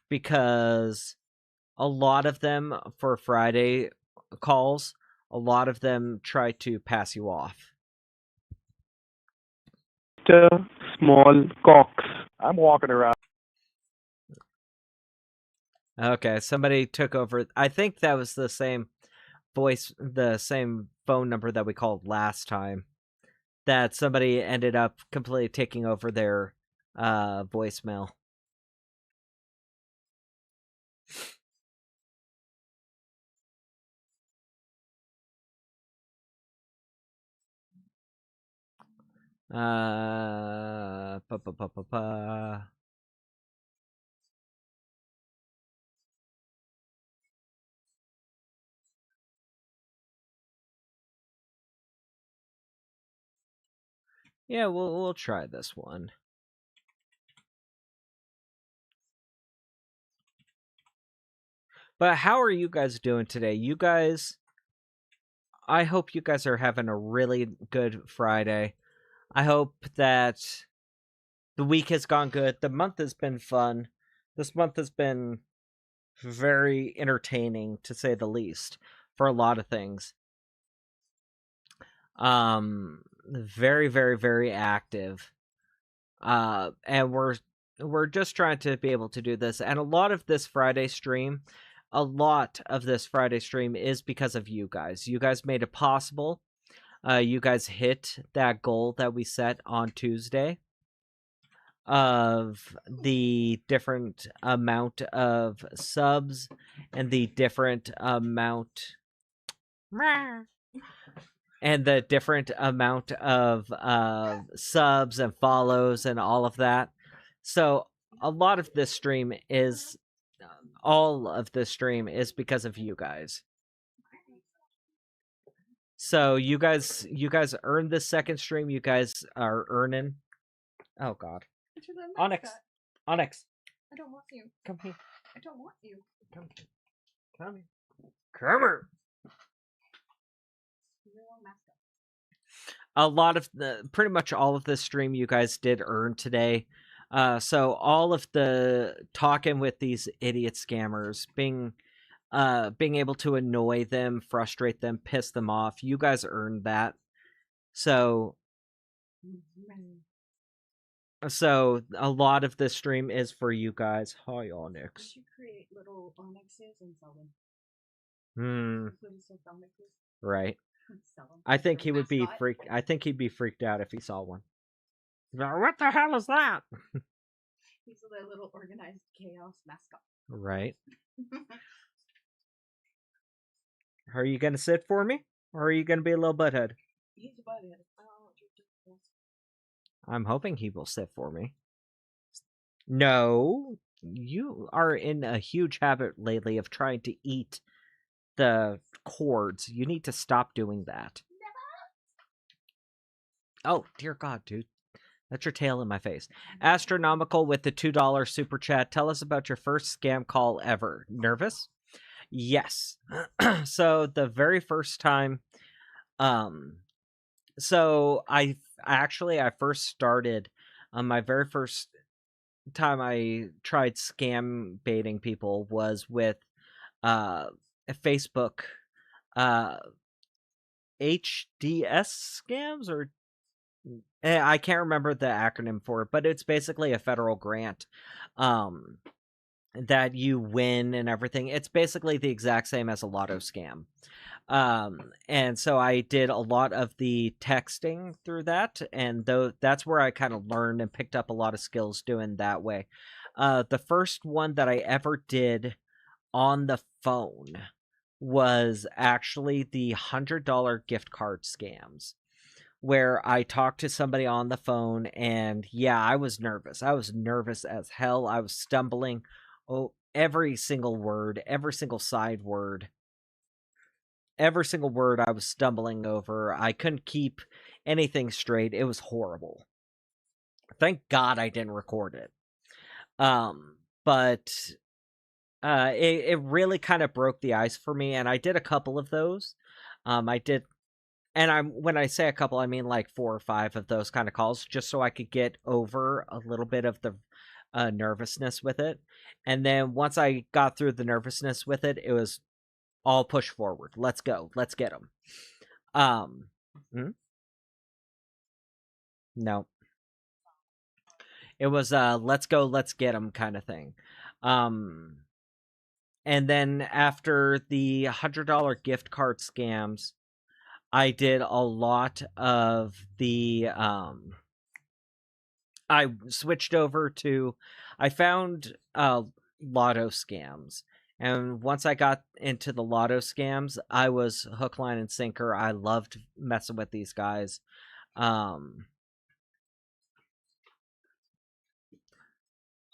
because a lot of them for Friday calls, a lot of them try to pass you off. Small Cox. I'm walking around. Okay, somebody took over. I think that was the same voice, the same phone number that we called last time. That somebody ended up completely taking over their voicemail. Pa, pa, pa, pa, pa. Yeah, we'll try this one. But how are you guys doing today? You guys, I hope you guys are having a really good Friday. I hope that the week has gone good. The month has been fun. This month has been very entertaining, to say the least, for a lot of things. Very, very, very active. And we're just trying to be able to do this. And a lot of this Friday stream is because of you guys. You guys made it possible. You guys hit that goal that we set on Tuesday of the different amount of subs and the different amount of subs and follows and all of that. So all of this stream is because of you guys. So you guys earned this second stream. You guys are earning. Oh God. Onyx. I don't want you. Come here. I don't want you. Come here. A lot of pretty much all of this stream you guys did earn today. So all of the talking with these idiot scammers, being able to annoy them, frustrate them, piss them off, you guys earned that. So a lot of this stream is for you guys. Hi, Onyx. You should create little Onyxes and sell them. Right. I think he would be freaked. I think he'd be freaked out if he saw one. What the hell is that? He's a little organized chaos mascot. Right. Are you gonna sit for me, or are you gonna be a little butthead? He's a butthead. I don't want you to. I'm hoping he will sit for me. No, you are in a huge habit lately of trying to eat the cords. You need to stop doing that. Oh, dear God, dude. That's your tail in my face. Astronomical with the $2 super chat. Tell us about your first scam call ever. Nervous? Yes. So the very first time, so I first started, my very first time I tried scam baiting people was with Facebook HDS scams, or I can't remember the acronym for it, but it's basically a federal grant that you win and everything. It's basically the exact same as a lotto scam. And so I did a lot of the texting through that, and that's where I kind of learned and picked up a lot of skills doing that way. The first one that I ever did on the phone was actually the $100 gift card scams, where I talked to somebody on the phone, and yeah, I was nervous. I was nervous as hell. I was stumbling every single word, every single side word. Every single word I was stumbling over. I couldn't keep anything straight. It was horrible. Thank God I didn't record it. But it really kind of broke the ice for me, and I did a couple of those. I did, and when I say a couple, I mean like 4 or 5 of those kind of calls, just so I could get over a little bit of the nervousness with it. And then once I got through the nervousness with it, it was all push forward. Let's go. Let's get them. No. It was let's go, let's get them kind of thing. And then after the $100 gift card scams, I did a lot of the I switched over to, I found lotto scams. And once I got into the lotto scams, I was hook, line, and sinker. I loved messing with these guys. I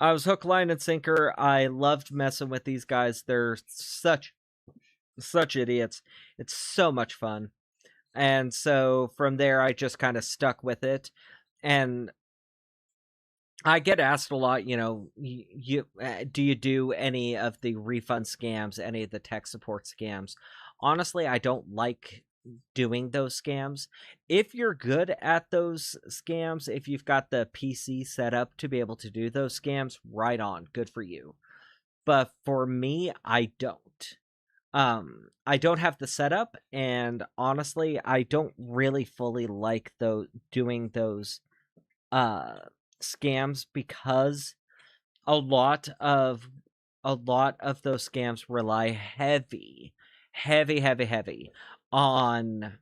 was hook, line, and sinker. I loved messing with these guys. They're such idiots. It's so much fun. And so from there, I just kind of stuck with it. And I get asked a lot, you know, do you do any of the refund scams, any of the tech support scams? Honestly, I don't like doing those scams. If you're good at those scams, if you've got the PC set up to be able to do those scams, right on, good for you. But for me, I don't. I don't have the setup, and honestly, I don't really fully like doing those scams, because a lot of those scams rely heavy on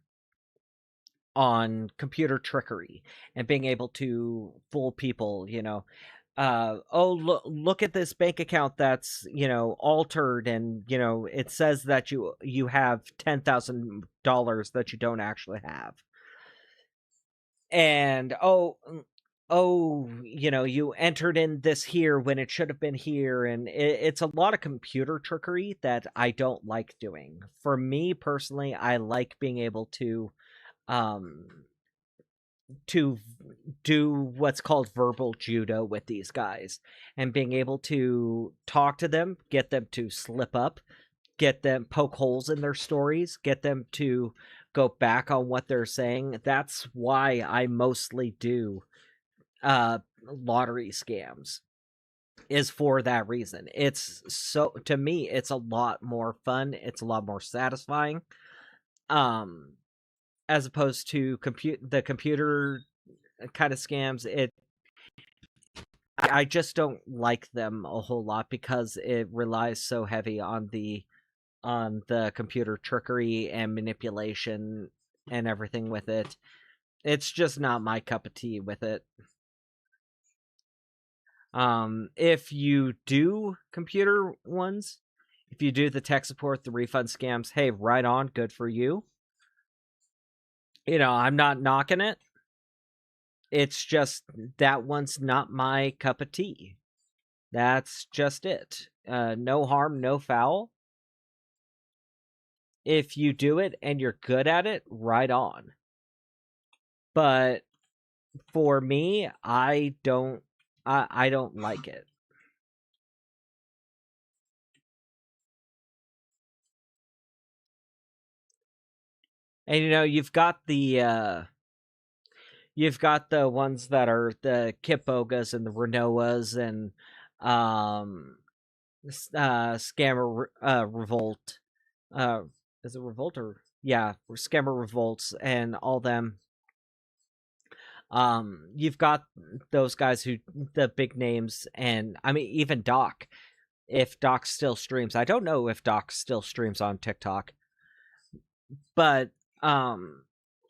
computer trickery and being able to fool people, you know. Look at this bank account that's, you know, altered, and, you know, it says that you have $10,000 that you don't actually have. And you know, you entered in this here when it should have been here, and it's a lot of computer trickery that I don't like doing. For me personally, I like being able to do what's called verbal judo with these guys, and being able to talk to them, get them to slip up, get them poke holes in their stories, get them to go back on what they're saying. That's why I mostly do lottery scams, is for that reason. It's so, to me, it's a lot more fun, it's a lot more satisfying, as opposed to the computer kind of scams. I just don't like them a whole lot, because it relies so heavy on the computer trickery and manipulation and everything with it. It's just not my cup of tea with it. If you do computer ones, If you do the tech support, the refund scams, hey, right on, good for you. You know, I'm not knocking it. It's just that one's not my cup of tea. That's just it. No harm, no foul. If you do it and you're good at it, right on. But for me, I don't like it. And you know, you've got the ones that are the Kitbogas and the Renoas and Scammer Revolt. Is it Revolt or yeah, Scammer Revolts and all them. You've got those guys who the big names, and I mean even Doc. If Doc still streams, I don't know if Doc still streams on TikTok, but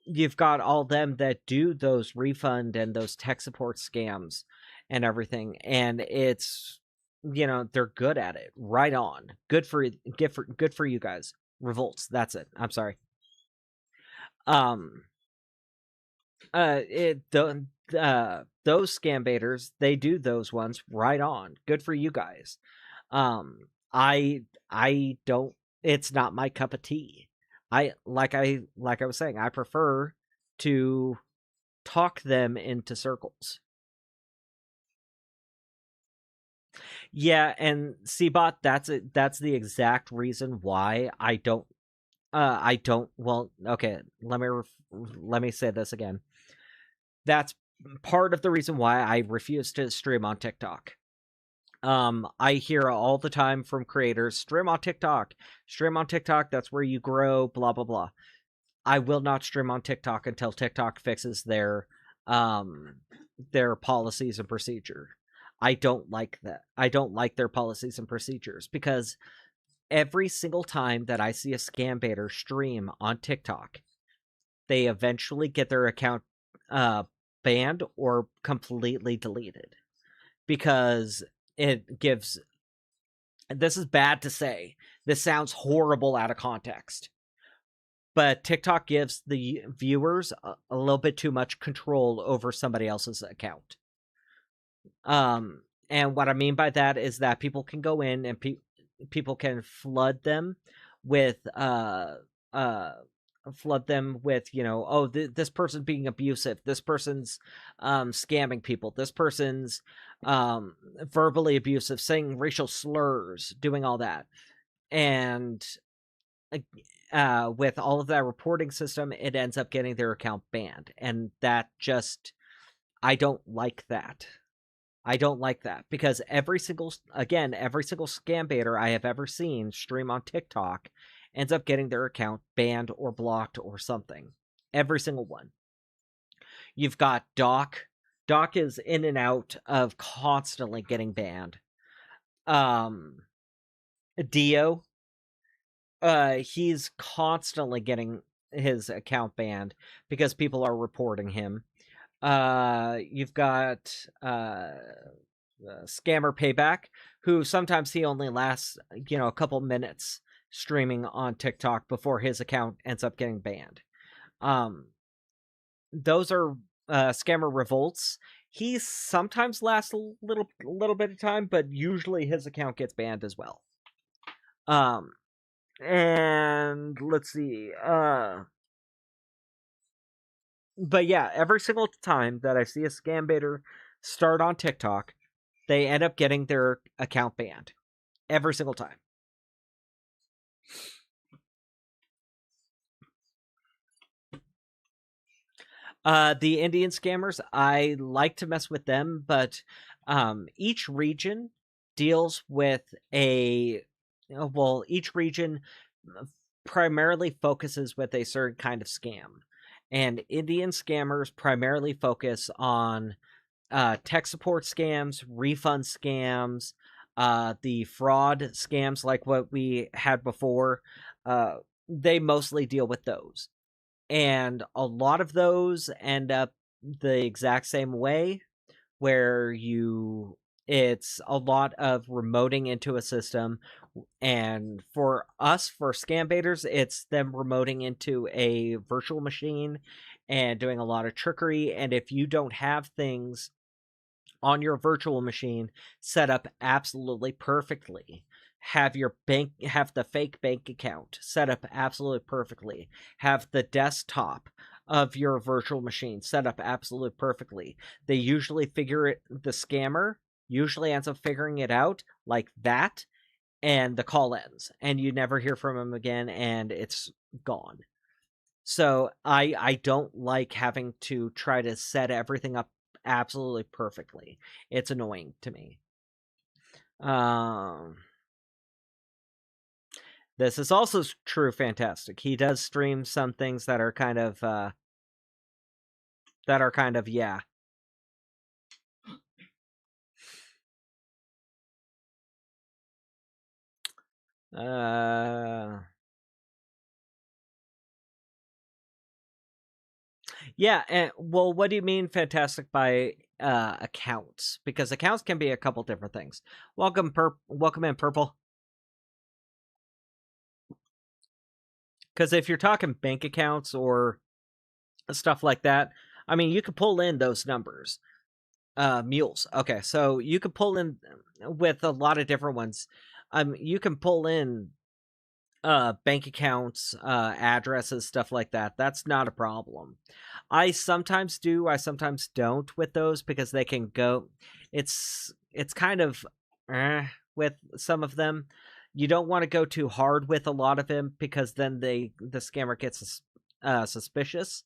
you've got all them that do those refund and those tech support scams and everything, and it's, you know, they're good at it. Right on. Good for you guys. Revolts. That's it. I'm sorry. Those scam baiters, they do those ones. Right on. Good for you guys. I don't. It's not my cup of tea. I was saying, I prefer to talk them into circles. Yeah, and Cbot, that's the exact reason why I don't. Well, okay. Let me say this again. That's part of the reason why I refuse to stream on TikTok. I hear all the time from creators, stream on TikTok. Stream on TikTok, that's where you grow, blah, blah, blah. I will not stream on TikTok until TikTok fixes their policies and procedure. I don't like that. I don't like their policies and procedures because every single time that I see a scam baiter stream on TikTok, they eventually get their account banned or completely deleted because it gives. This is bad to say. This sounds horrible out of context. But TikTok gives the viewers a little bit too much control over somebody else's account. And what I mean by that is that people can go in and people can flood them with, you know, oh, this person's being abusive. This person's scamming people. This person's verbally abusive, saying racial slurs, doing all that. And with all of that reporting system, it ends up getting their account banned. And that just, I don't like that. I don't like that because every single scam baiter I have ever seen stream on TikTok ends up getting their account banned or blocked or something. Every single one. You've got Doc. Doc is in and out of constantly getting banned. Dio. He's constantly getting his account banned because people are reporting him. You've got Scammer Payback, who sometimes he only lasts, you know, a couple minutes streaming on TikTok before his account ends up getting banned. Those are Scammer Revolts. He sometimes lasts a little bit of time, but usually his account gets banned as well. And let's see. But yeah, every single time that I see a scam baiter start on TikTok, they end up getting their account banned. Every single time. The Indian scammers, I like to mess with them, but each region deals with each region primarily focuses with a certain kind of scam. And Indian scammers primarily focus on tech support scams, refund scams, the fraud scams like what we had before. They mostly deal with those. And a lot of those end up the exact same way, where it's a lot of remoting into a system, and for us, for scam baiters, it's them remoting into a virtual machine and doing a lot of trickery. And if you don't have things on your virtual machine set up absolutely perfectly, have the fake bank account set up absolutely perfectly, have the desktop of your virtual machine set up absolutely perfectly, the scammer usually ends up figuring it out like that, and the call ends, and you never hear from him again, and it's gone. So I don't like having to try to set everything up absolutely perfectly. It's annoying to me. This is also true, Fantastic. He does stream some things that are kind of yeah. Yeah, and well, what do you mean, Fantastic, by accounts? Because accounts can be a couple different things. Welcome in, Purple. Because if you're talking bank accounts or stuff like that, I mean, you could pull in those numbers. Mules. Okay, so you could pull in with a lot of different ones. You can pull in bank accounts, addresses, stuff like that. That's not a problem. I sometimes do, I sometimes don't with those, because they can go, it's kind of with some of them. You don't want to go too hard with a lot of them, because then the scammer gets suspicious.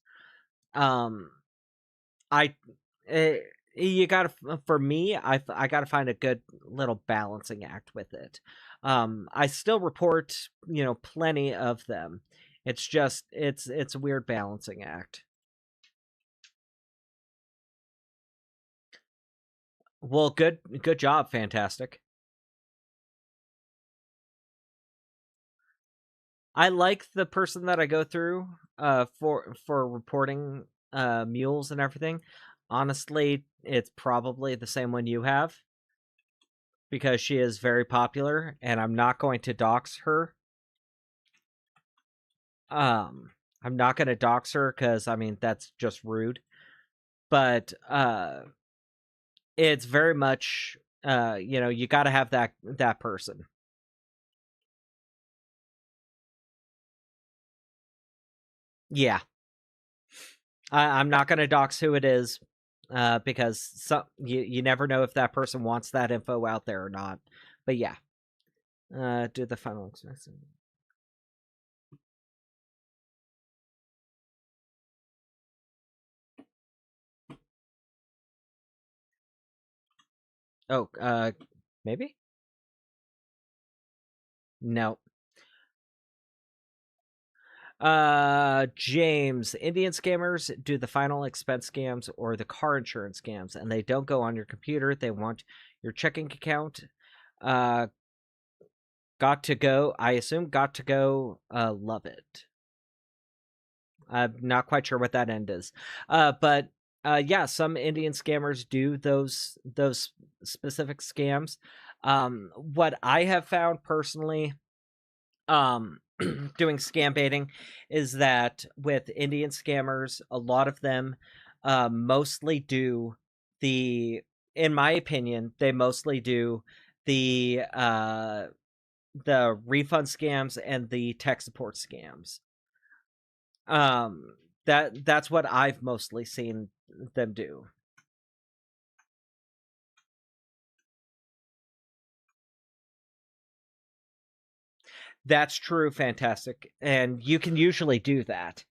You gotta, for me, I gotta find a good little balancing act with it. I still report, plenty of them. It's just, it's a weird balancing act. Well, good job, Fantastic. I like the person that I go through for reporting mules and everything. Honestly, it's probably the same one you have, because she is very popular, and I'm not going to dox her. I'm not going to dox her, because, I mean, that's just rude. But it's very much, you got to have that person. Yeah. I'm not going to dox who it is, because you never know if that person wants that info out there or not. But yeah. Do the final expression. Oh, maybe? No. James, Indian scammers do the final expense scams or the car insurance scams, and they don't go on your computer. They want your checking account. Got to go. I assume Got to go. Love it. I'm not quite sure what that end is. But yeah, some Indian scammers do those specific scams. What I have found personally, doing scam baiting, is that with Indian scammers, a lot of them mostly do in my opinion, they mostly do the refund scams and the tech support scams. That's what I've mostly seen them do. That's true, Fantastic. And you can usually do that.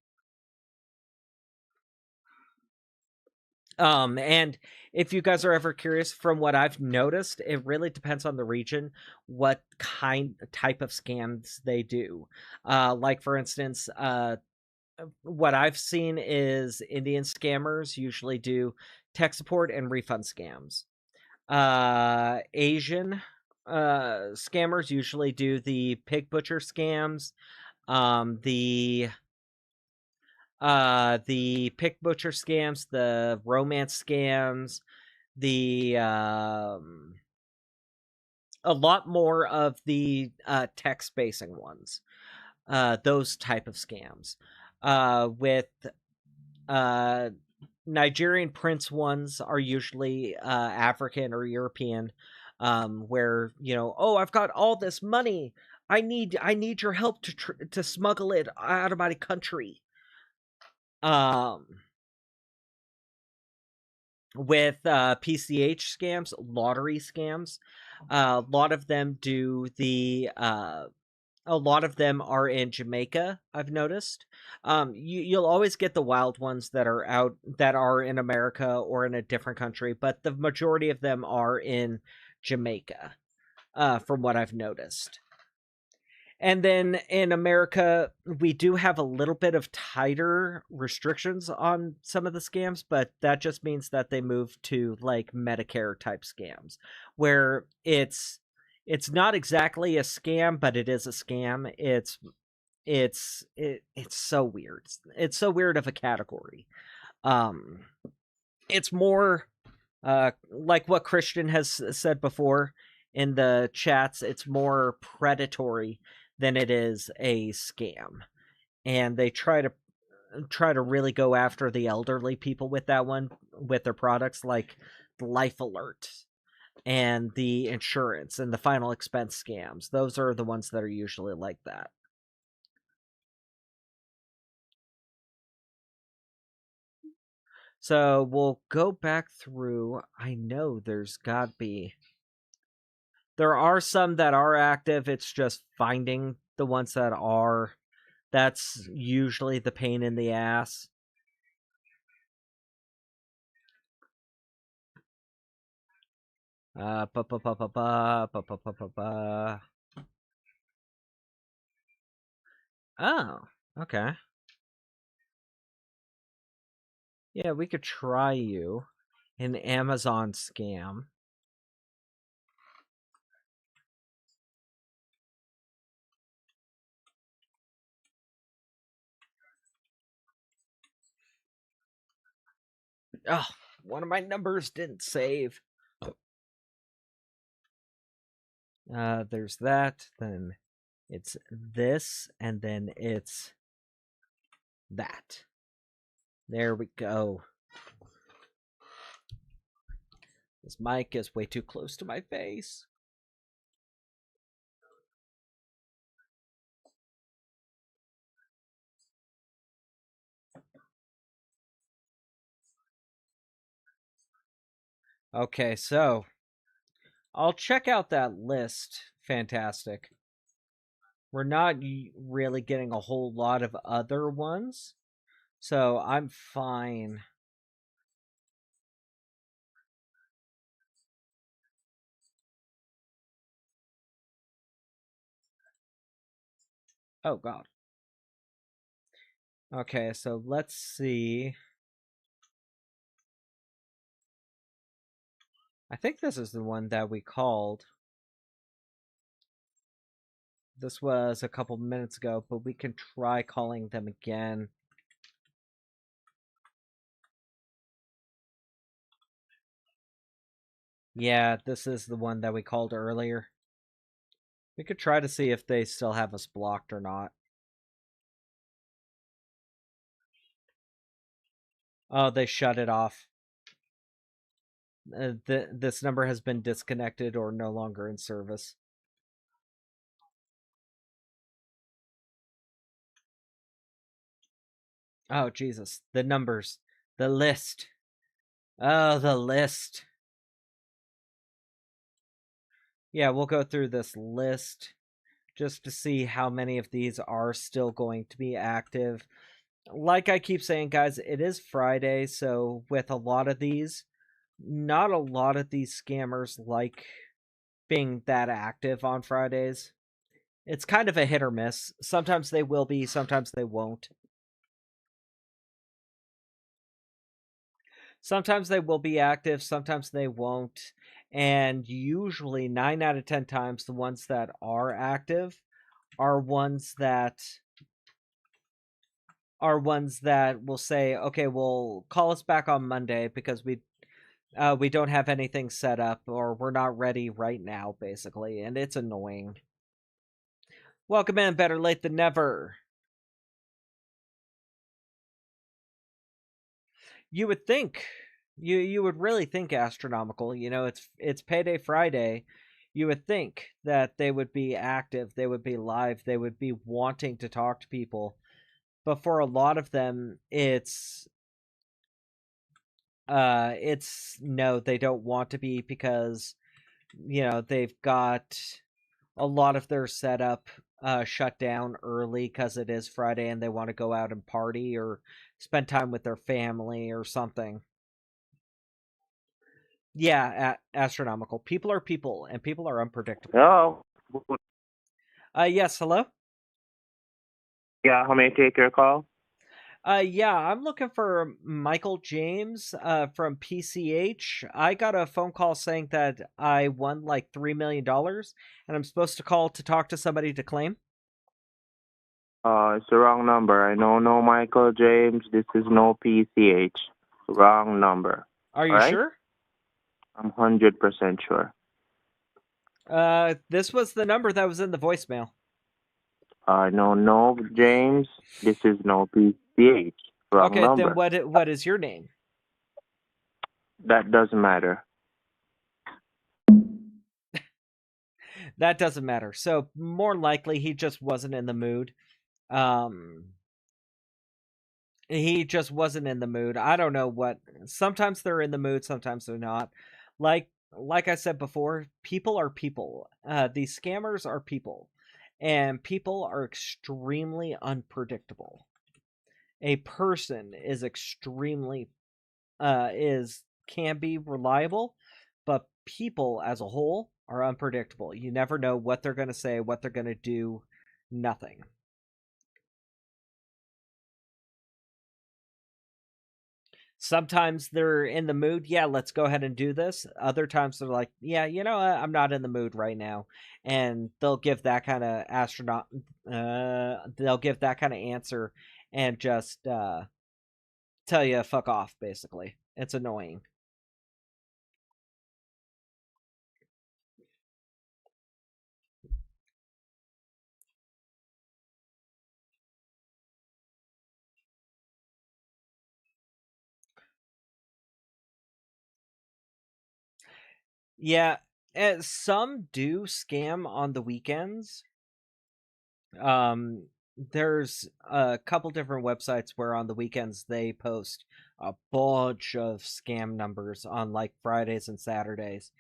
And if you guys are ever curious, from what I've noticed, it really depends on the region what type of scams they do. Like, for instance, what I've seen is Indian scammers usually do tech support and refund scams. Asian scammers usually do the pig butcher scams, the pig butcher scams, the romance scams, the a lot more of the text basing ones, those type of scams. With Nigerian prince ones are usually African or European, where oh, I've got all this money, I need your help to smuggle it out of my country. With PCH scams, lottery scams, a lot of them do the a lot of them are in Jamaica, I've noticed. You'll always get the wild ones that are in America or in a different country, but the majority of them are in Jamaica, from what I've noticed. And then in America, we do have a little bit of tighter restrictions on some of the scams, but that just means that they move to like Medicare type scams, where it's not exactly a scam, but it is a scam. It's so weird. It's so weird of a category. It's more like what Christian has said before in the chats. It's more predatory than it is a scam, and they try to really go after the elderly people with that one, with their products like the Life Alert and the insurance and the final expense scams. Those are the ones that are usually like that. So we'll go back through. I know there are some that are active. It's just finding the ones that are. That's usually the pain in the ass. Oh, okay. Yeah, we could try you. An Amazon scam. Oh, one of my numbers didn't save. There's that, then it's this, and then it's that. There we go. This mic is way too close to my face. Okay, so I'll check out that list. Fantastic. We're not really getting a whole lot of other ones, so I'm fine. Oh, God. Okay, so let's see. I think this is the one that we called. This was a couple minutes ago, but we can try calling them again. Yeah, this is the one that we called earlier. We could try to see if they still have us blocked or not. Oh, they shut it off. This number has been disconnected or no longer in service. Oh, Jesus. The numbers. The list. Oh, the list. Yeah, we'll go through this list just to see how many of these are still going to be active. Like I keep saying, guys, it is Friday, so with a lot of these, not a lot of these scammers like being that active on Fridays. It's kind of a hit or miss. Sometimes they will be, sometimes they won't. Sometimes they will be active, sometimes they won't. And usually 9 out of 10 times the ones that are active are ones that will say, okay, well, call us back on Monday because We don't have anything set up, or we're not ready right now, basically, and it's annoying. Welcome in, better late than never. You would think, you would really think Astronomical, you know, it's payday Friday. You would think that they would be active, they would be live, they would be wanting to talk to people. But for a lot of them, it's no, they don't want to be, because, you know, they've got a lot of their setup shut down early because it is Friday and they want to go out and party or spend time with their family or something. Yeah, Astronomical. People are people, and people are unpredictable. Hello. Yes, hello? Yeah, how may I take your call? Yeah, I'm looking for Michael James from PCH. I got a phone call saying that I won like $3 million, and I'm supposed to call to talk to somebody to claim. It's the wrong number. I know no Michael James. This is no PCH. Wrong number. Are you Alright? sure? I'm 100% sure. This was the number that was in the voicemail. No, James. This is no PCH. Wrong Okay, number. then what is your name? That doesn't matter. That doesn't matter. So more likely he just wasn't in the mood. He just wasn't in the mood. I don't know what. Sometimes they're in the mood, sometimes they're not. Like I said before, people are people. These scammers are people, and people are extremely unpredictable. A person is extremely can be reliable, but people as a whole are unpredictable. You never know what they're going to say, what they're going to do, nothing. Sometimes they're in the mood, yeah, let's go ahead and do this. Other times they're like, yeah, you know, I'm not in the mood right now. And they'll give that kind of they'll give that kind of answer and just tell you fuck off, basically. It's annoying. Yeah, some do scam on the weekends. There's a couple different websites where on the weekends they post a bunch of scam numbers on like Fridays and Saturdays.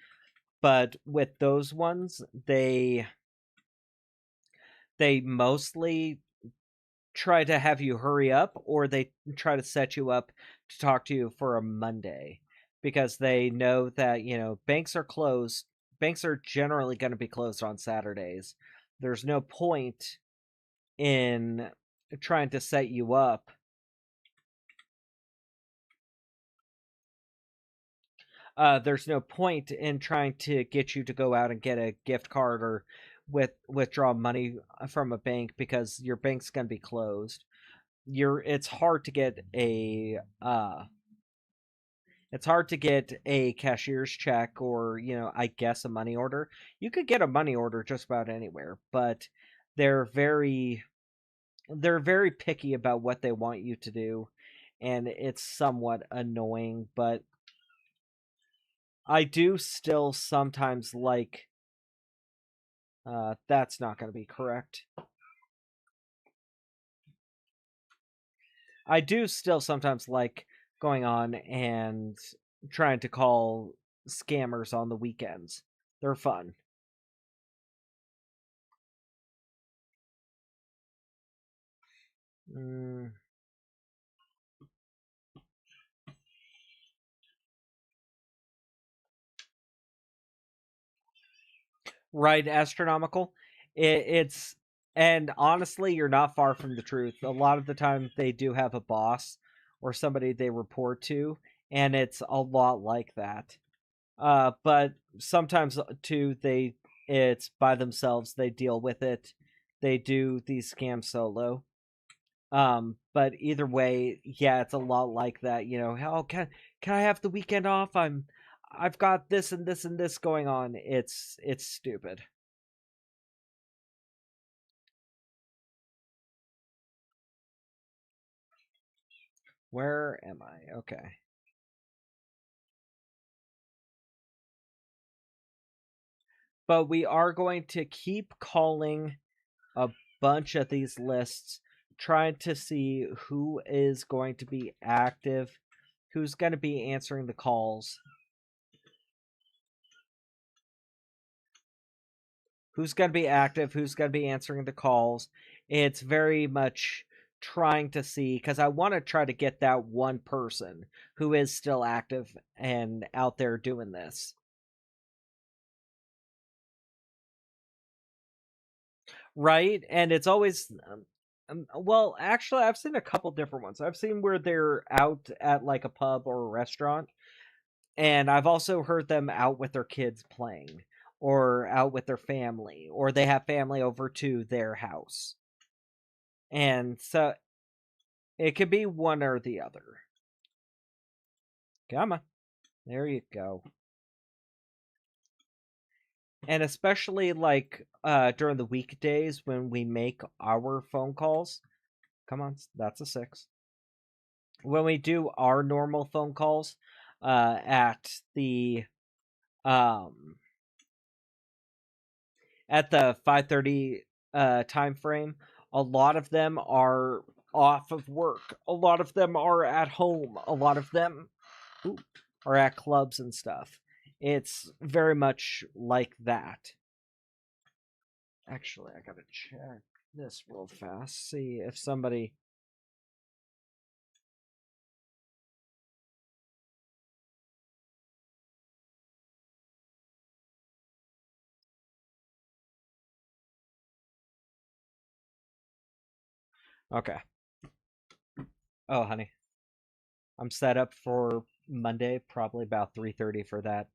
But with those ones, they mostly try to have you hurry up, or they try to set you up to talk to you for a Monday, because they know that, you know, banks are closed. Banks are generally going to be closed on Saturdays. There's no point in trying to set you up. There's no point in trying to get you to go out and get a gift card or withdraw money from a bank, because your bank's going to be closed. It's hard to get a cashier's check, or, you know, I guess a money order. You could get a money order just about anywhere, but they're very picky about what they want you to do, and it's somewhat annoying. But I do still sometimes like that's not going to be correct. I do still sometimes like going on and trying to call scammers on the weekends. They're fun. Right, Astronomical. It's and honestly, you're not far from the truth. A lot of the time, they do have a boss or somebody they report to, and it's a lot like that. But sometimes too, it's by themselves. They deal with it. They do these scams solo. But either way, yeah, it's a lot like that. You know, how can I have the weekend off? I'm I've got this and this and this going on. It's stupid. Where am I? Okay. But we are going to keep calling a bunch of these lists, trying to see who is going to be active, who's going to be answering the calls. Who's going to be active, who's going to be answering the calls. It's very much trying to see, because I want to try to get that one person who is still active and out there doing this. Right? And it's always... well, actually, I've seen a couple different ones. I've seen where they're out at like a pub or a restaurant, and I've also heard them out with their kids playing, or out with their family, or they have family over to their house. And so it could be one or the other. Come on. There you go. And especially like during the weekdays when we make our phone calls. Come on, that's a 6. When we do our normal phone calls at the 5:30 time frame, a lot of them are off of work. A lot of them are at home. A lot of them are at clubs and stuff. It's very much like that. Actually, I gotta check this real fast. See if somebody... Okay. Oh, honey. I'm set up for Monday, probably about 3:30 for that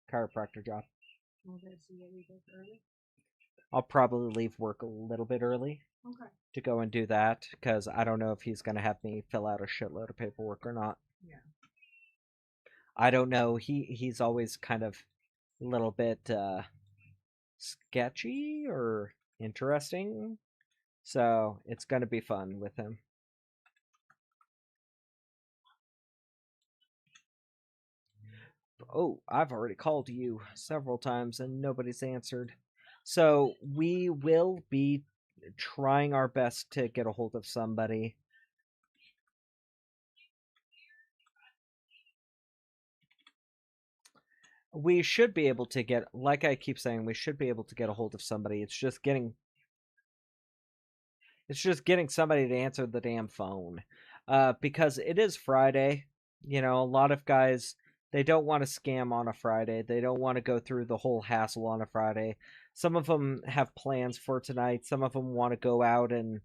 chiropractor job. Okay, so you leave work early? I'll probably leave work a little bit early Okay. to go and do that, because I don't know if he's going to have me fill out a shitload of paperwork or not. Yeah. I don't know. He's always kind of a little bit sketchy or interesting, so it's going to be fun with him. Oh, I've already called you several times and nobody's answered. So we will be trying our best to get a hold of somebody. We should be able to get, like I keep saying, we should be able to get a hold of somebody. It's just getting somebody to answer the damn phone. Because it is Friday. You know, a lot of guys, they don't want to scam on a Friday. They don't want to go through the whole hassle on a Friday. Some of them have plans for tonight. Some of them want to go out and,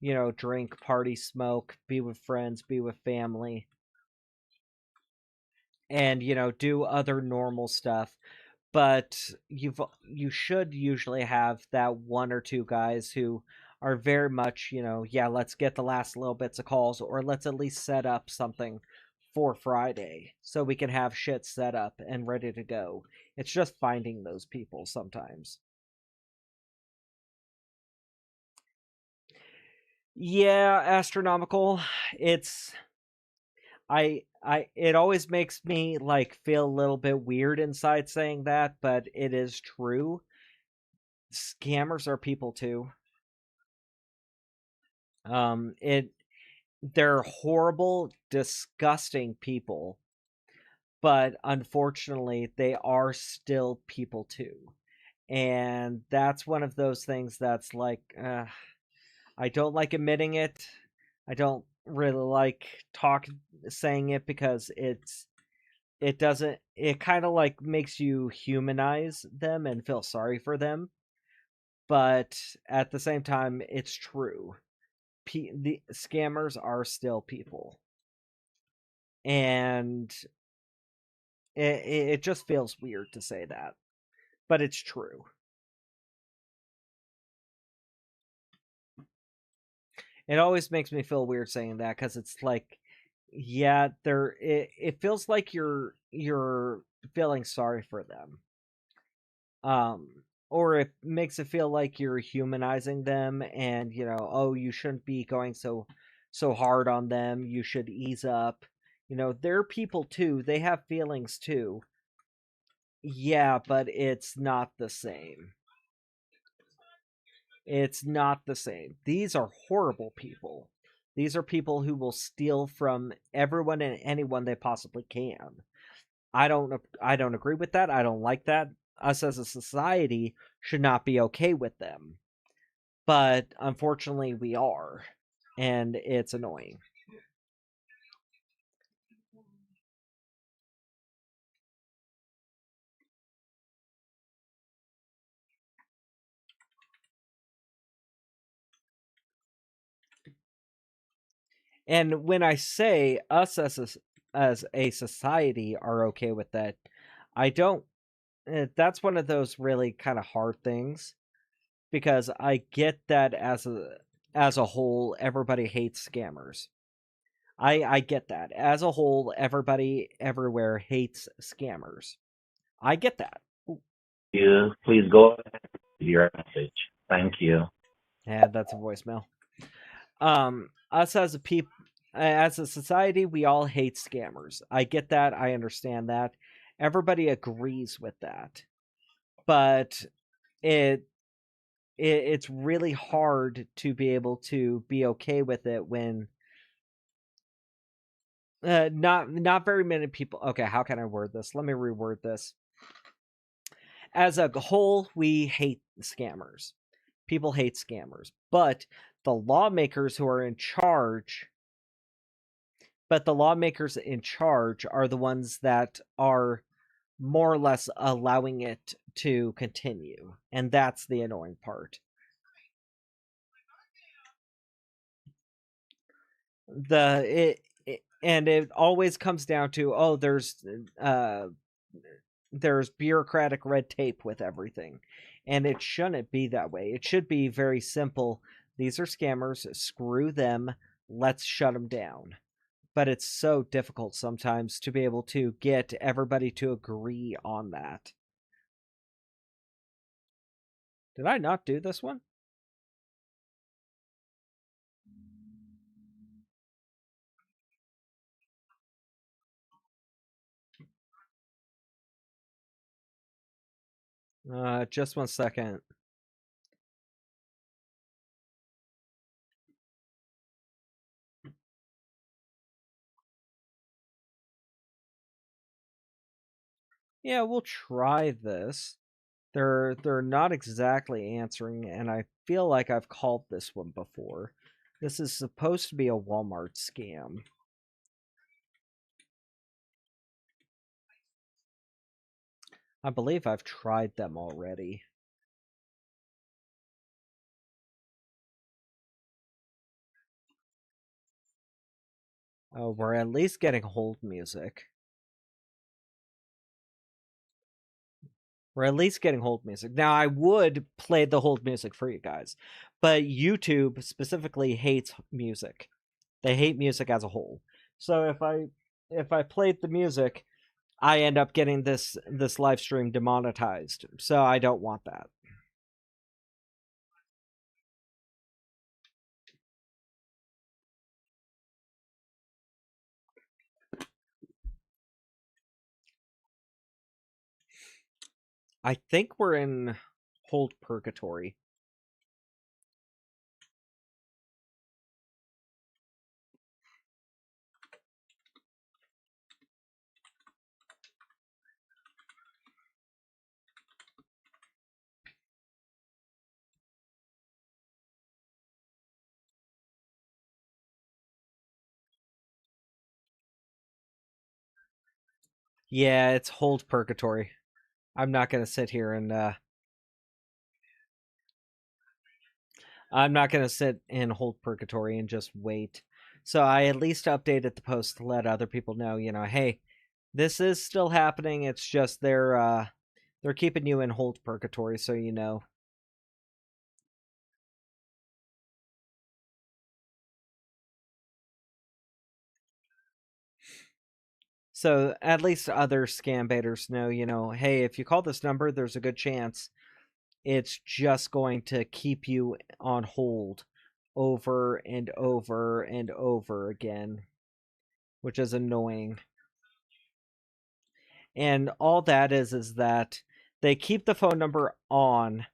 you know, drink, party, smoke, be with friends, be with family, and, you know, do other normal stuff. But you should usually have that one or two guys who are very much, you know, yeah, let's get the last little bits of calls, or let's at least set up something for Friday so we can have shit set up and ready to go. It's just finding those people sometimes. Yeah, astronomical. It's it always makes me like feel a little bit weird inside saying that, but it is true. Scammers are people too. They're horrible, disgusting people, but unfortunately they are still people too. And that's one of those things that's like, I don't like admitting it. I don't really like saying it, because it kind of like makes you humanize them and feel sorry for them. But at the same time, it's true. The scammers are still people. And it just feels weird to say that, but it's true. It always makes me feel weird saying that, because it's like, yeah, it feels like you're you're feeling sorry for them. Or it makes it feel like you're humanizing them and, oh, you shouldn't be going so hard on them. You should ease up. They're people too. They have feelings too. Yeah, but it's not the same. It's not the same. These are horrible people. These are people who will steal from everyone and anyone they possibly can. I don't agree with that. I don't like that. Us as a society should not be okay with them. But unfortunately we are, and it's annoying. And when I say us as a society are okay with that, I don't. That's one of those really kind of hard things, because I get that as a whole, everybody hates scammers. I get that. As a whole, everybody everywhere hates scammers. I get that. You please go ahead with your message. Thank you. Yeah, that's a voicemail. Us as a society, we all hate scammers. I get that. I understand that. Everybody agrees with that. But it's really hard to be able to be okay with it when not very many people. Okay, how can I word this? Let me reword this. As a whole, we hate scammers. People hate scammers, but the lawmakers who are in charge are the ones that are more or less allowing it to continue, and that's the annoying part. And it always comes down to, there's bureaucratic red tape with everything, and it shouldn't be that way. It should be very simple. These are scammers, screw them, let's shut them down. But it's so difficult sometimes to be able to get everybody to agree on that. Did I not do this one? Just 1 second. Yeah, we'll try this. They're not exactly answering, and I feel like I've called this one before. This is supposed to be a Walmart scam. I believe I've tried them already. Oh, we're at least getting hold music. We're at least getting hold music. Now, I would play the hold music for you guys, but YouTube specifically hates music. They hate music as a whole. So if I played the music, I end up getting this live stream demonetized. So I don't want that. I think we're in hold purgatory. Yeah, it's hold purgatory. I'm not going to sit here and I'm not going to sit in hold purgatory and just wait. So I at least updated the post to let other people know, hey, this is still happening. It's just they're keeping you in hold purgatory, so you know. So at least other scam baiters know, hey, if you call this number, there's a good chance it's just going to keep you on hold over and over and over again, which is annoying. And all that is that they keep the phone number on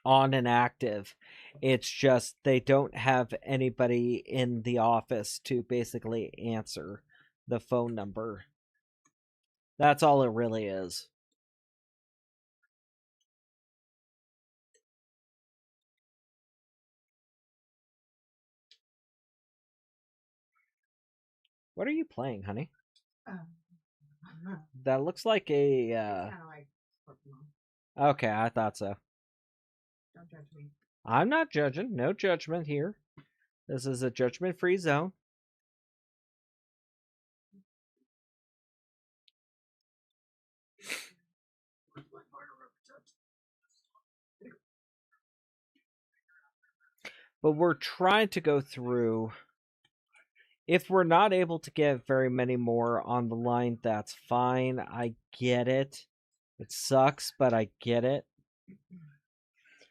and active. It's just they don't have anybody in the office to basically answer the phone number. That's all it really is. What are you playing, honey? That looks like a Okay, I thought so. Don't judge me. I'm not judging. No judgment here. This is a judgment-free zone. But we're trying to go through. If we're not able to get very many more on the line, that's fine. I get it. It sucks, but I get it.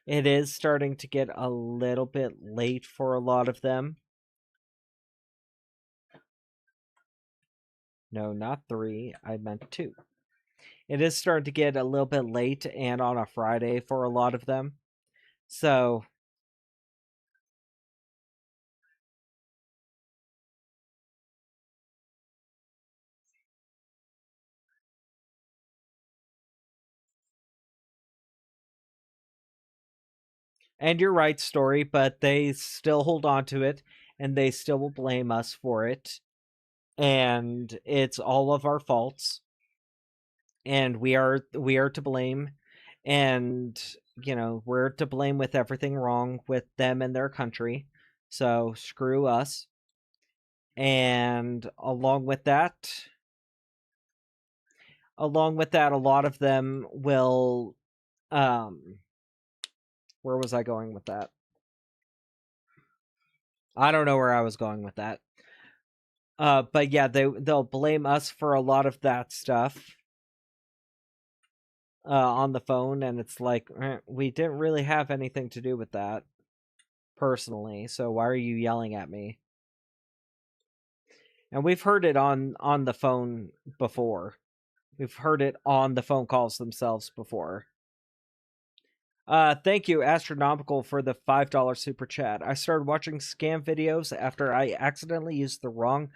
It is starting to get a little bit late for a lot of them. No, not 3. I meant 2. It is starting to get a little bit late and on a Friday for a lot of them. So and you're right, Story, but they still hold on to it, and they still will blame us for it. And it's all of our faults. And we are to blame. And, we're to blame with everything wrong with them and their country. So, screw us. And along with that, a lot of them will, where was I going with that? I don't know where I was going with that. But yeah, they'll blame us for a lot of that stuff on the phone, and it's like, we didn't really have anything to do with that personally, so why are you yelling at me? And we've heard it on the phone before. We've heard it on the phone calls themselves before. Thank you, Astronomical, for the $5 super chat. I started watching scam videos after I accidentally used the wrong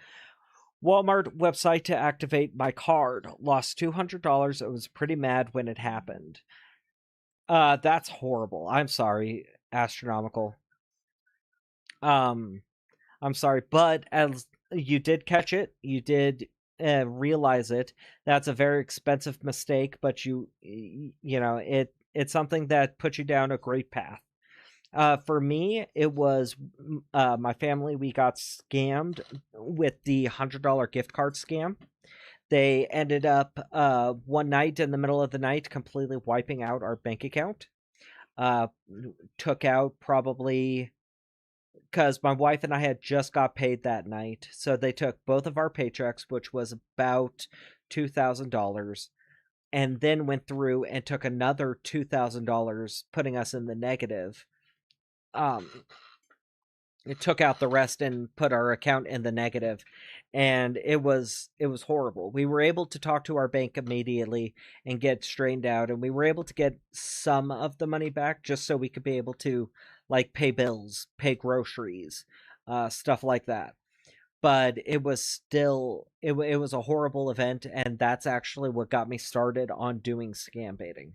Walmart website to activate my card. Lost $200. I was pretty mad when it happened. That's horrible. I'm sorry, Astronomical. I'm sorry, but as you did catch it, you did realize it. That's a very expensive mistake, but it's something that puts you down a great path. For me, it was my family. We got scammed with the $100 gift card scam. They ended up one night in the middle of the night completely wiping out our bank account. Took out probably, because my wife and I had just got paid that night, so they took both of our paychecks, which was about $2,000, and then went through and took another $2,000, putting us in the negative. It took out the rest and put our account in the negative, and it was horrible. We were able to talk to our bank immediately and get straightened out, and we were able to get some of the money back just so we could be able to pay bills, pay groceries, stuff like that. But it was still it was a horrible event, and that's actually what got me started on doing scam baiting.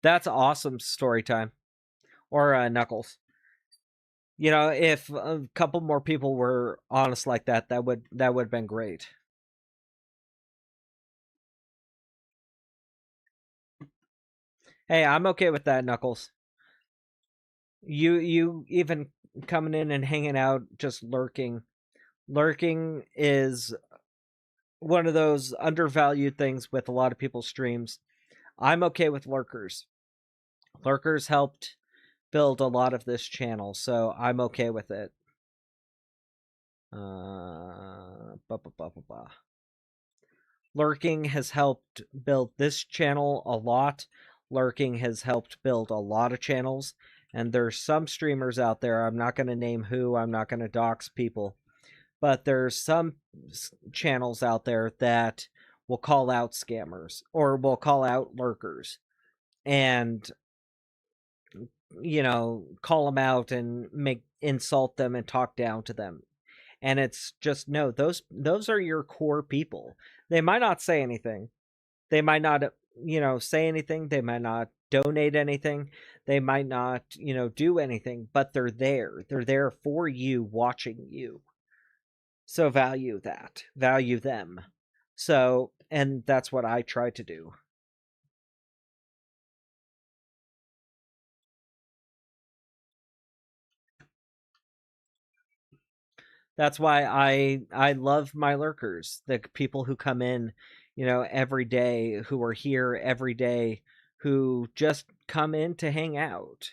That's awesome story time. Or Knuckles. If a couple more people were honest like that, that would have been great. Hey, I'm okay with that, Knuckles. You even coming in and hanging out, just lurking. Lurking is one of those undervalued things with a lot of people's streams. I'm okay with lurkers. Lurkers helped build a lot of this channel, so I'm okay with it. Lurking has helped build this channel a lot. Lurking has helped build a lot of channels. And there's some streamers out there, I'm not going to name who, I'm not going to dox people, but there's some channels out there that will call out scammers or will call out lurkers and, you know, call them out and insult them and talk down to them. And it's just, no, those are your core people. They might not say anything. They might not, you know, say anything. They might not donate anything. They might not, you know, do anything, but they're there. They're there for you, watching you. So value that. Value them. So, and that's what I try to do. That's why I love my lurkers, the people who come in, you know, every day, who are here every day, who just come in to hang out.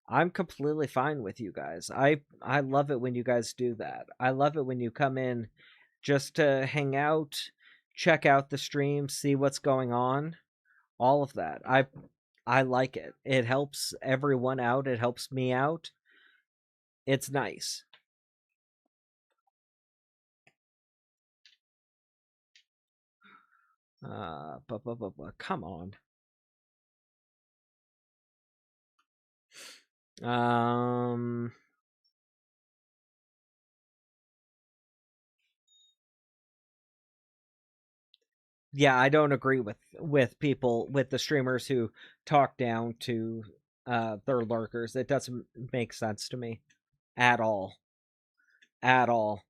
I'm completely fine with you guys. I love it when you guys do that. I love it when you come in just to hang out, check out the stream, see what's going on, all of that. I like it. It helps everyone out. It helps me out. It's nice. Come on. Yeah, I don't agree with people, with the streamers who talk down to their lurkers. It doesn't make sense to me at all. At all.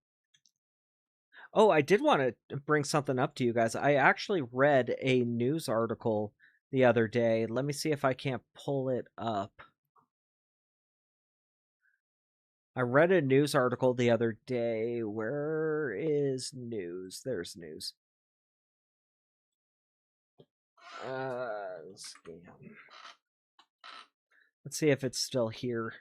Oh, I did want to bring something up to you guys. I actually read a news article the other day. Let me see if I can't pull it up. I read a news article the other day. Where is news? There's news. Scam. Let's see if it's still here.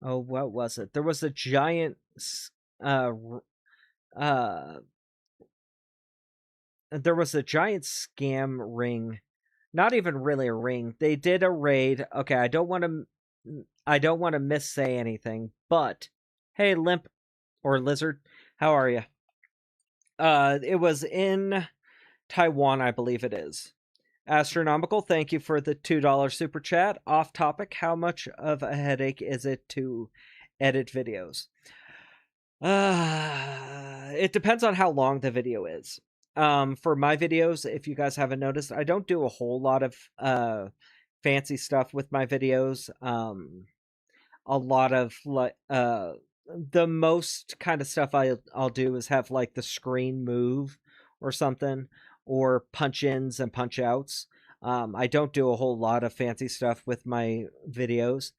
Oh, what was it? There was a giant there was a giant scam ring. Not even really a ring. They did a raid. Okay, I don't want to missay anything, but hey, Limp or Lizard, how are you? It was in Taiwan, I believe it is. Astronomical, thank you for the $2 super chat. Off topic, how much of a headache is it to edit videos? It depends on how long the video is. For my videos, if you guys haven't noticed, I don't do a whole lot of fancy stuff with my videos. A lot of like the most kind of stuff I'll do is have like the screen move or something, or punch ins and punch outs. I don't do a whole lot of fancy stuff with my videos,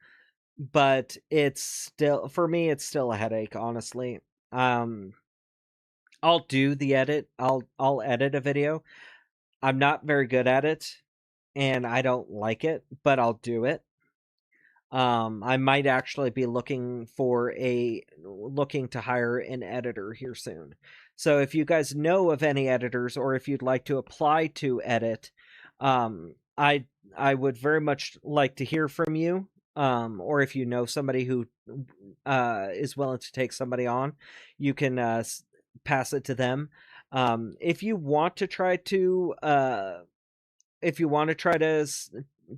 but it's still, for me, it's still a headache, honestly. I'll do the edit. I'll edit a video. I'm not very good at it, and I don't like it, but I'll do it. I might actually be looking to hire an editor here soon. So if you guys know of any editors, or if you'd like to apply to edit, I would very much like to hear from you. Or if you know somebody who is willing to take somebody on, you can pass it to them. If you want to try to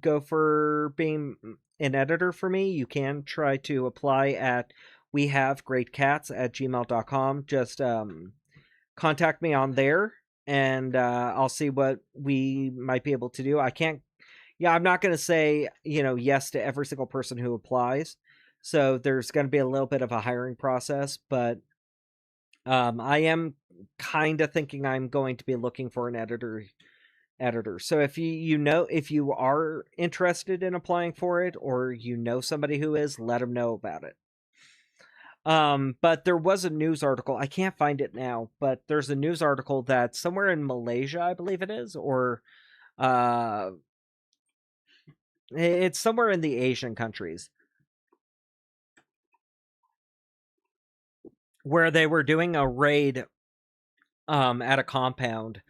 go for being an editor for me, you can try to apply at wehavegreatcats@gmail.com. Just contact me on there, and I'll see what we might be able to do. I'm not going to say, yes to every single person who applies. So there's going to be a little bit of a hiring process, but I am kind of thinking I'm going to be looking for an editor. So if if you are interested in applying for it, or somebody who is, let them know about it. But there was a news article. I can't find it now, but there's a news article that somewhere in Malaysia, I believe it is, or it's somewhere in the Asian countries, where they were doing a raid at a compound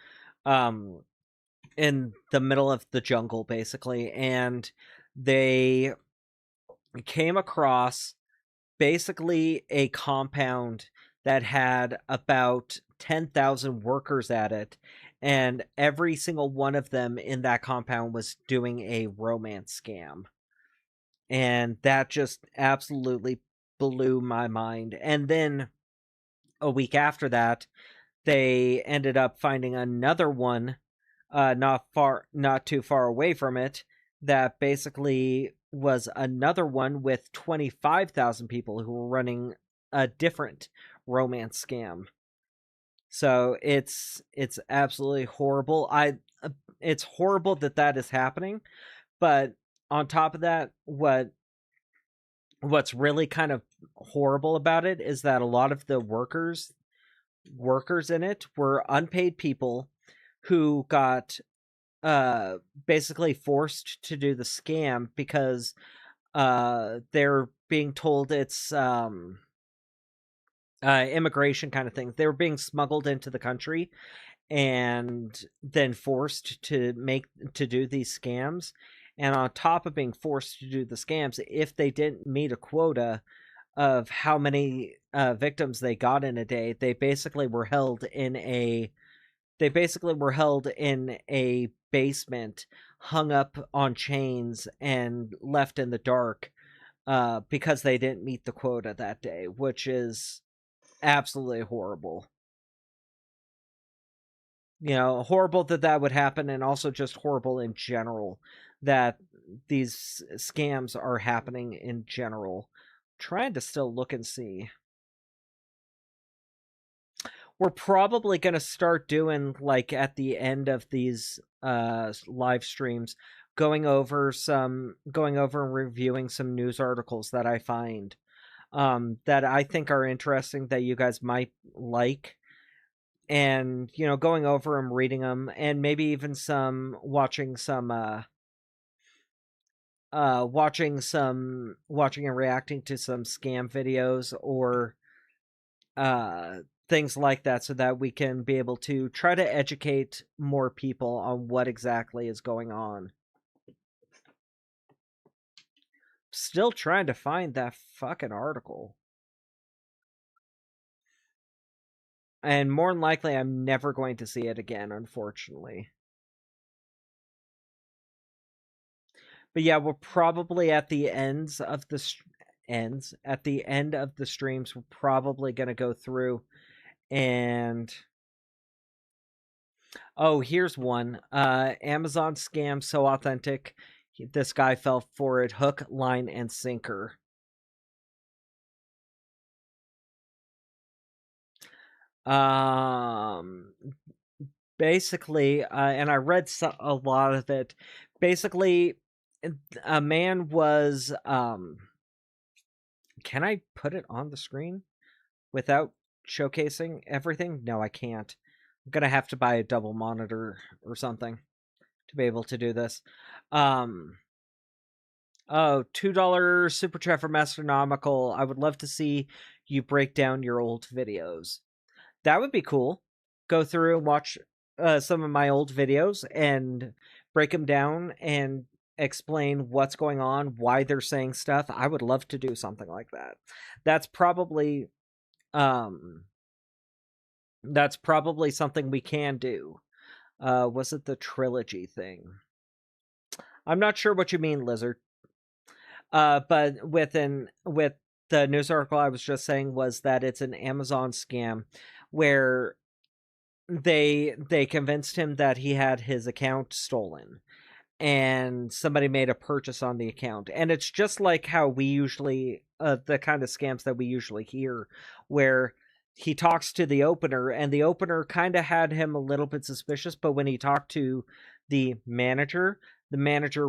in the middle of the jungle, basically, and they came across basically a compound that had about 10,000 workers at it, and every single one of them in that compound was doing a romance scam. And that just absolutely blew my mind. And then a week after that, they ended up finding another one not too far away from it, that basically was another one with 25,000 people who were running a different romance scam. So it's absolutely horrible. It's horrible that is happening, but on top of that, what's really kind of horrible about it is that a lot of the workers in it were unpaid people who got basically forced to do the scam because they're being told it's immigration kind of thing. They were being smuggled into the country and then forced to do these scams. And on top of being forced to do the scams, if they didn't meet a quota of how many victims they got in a day, they basically were held in a basement, hung up on chains, and left in the dark because they didn't meet the quota that day, which is absolutely horrible. You know, horrible that would happen, and also just horrible in general that these scams are happening in general. Trying to still look and see. We're probably going to start doing, like, at the end of these live streams, going over and reviewing some news articles that I find that I think are interesting, that you guys might like, and, you know, going over them, reading them, and maybe even watching and reacting to some scam videos or things like that, so that we can be able to try to educate more people on what exactly is going on. Still trying to find that fucking article. And more than likely, I'm never going to see it again, unfortunately. But yeah, we're probably at the end of the streams, we're probably going to go through and... Oh, here's one. Amazon scam so authentic, this guy fell for it, hook, line, and sinker. Basically, and I read a lot of it. Basically, a man was, can I put it on the screen without showcasing everything? No, I can't. I'm gonna have to buy a double monitor or something to be able to do this. Oh, $2 super chat from Astronomical. I would love to see you break down your old videos. That would be cool. Go through and watch some of my old videos and break them down and explain what's going on, why they're saying stuff. I would love to do something like that. That's probably something we can do. Was it the trilogy thing? I'm not sure what you mean, Lizard. But with the news article I was just saying was that it's an Amazon scam where they convinced him that he had his account stolen and somebody made a purchase on the account. And it's just like how we usually, the kind of scams that we usually hear, where he talks to the opener, and the opener kind of had him a little bit suspicious, but when he talked to the manager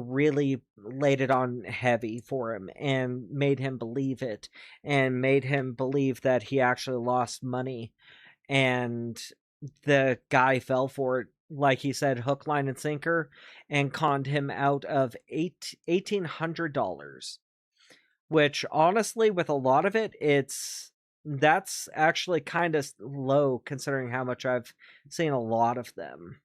really laid it on heavy for him and made him believe it, and made him believe that he actually lost money, and the guy fell for it, like he said, hook, line, and sinker, and conned him out of $1,800, which honestly, with a lot of it, that's actually kind of low considering how much I've seen a lot of them.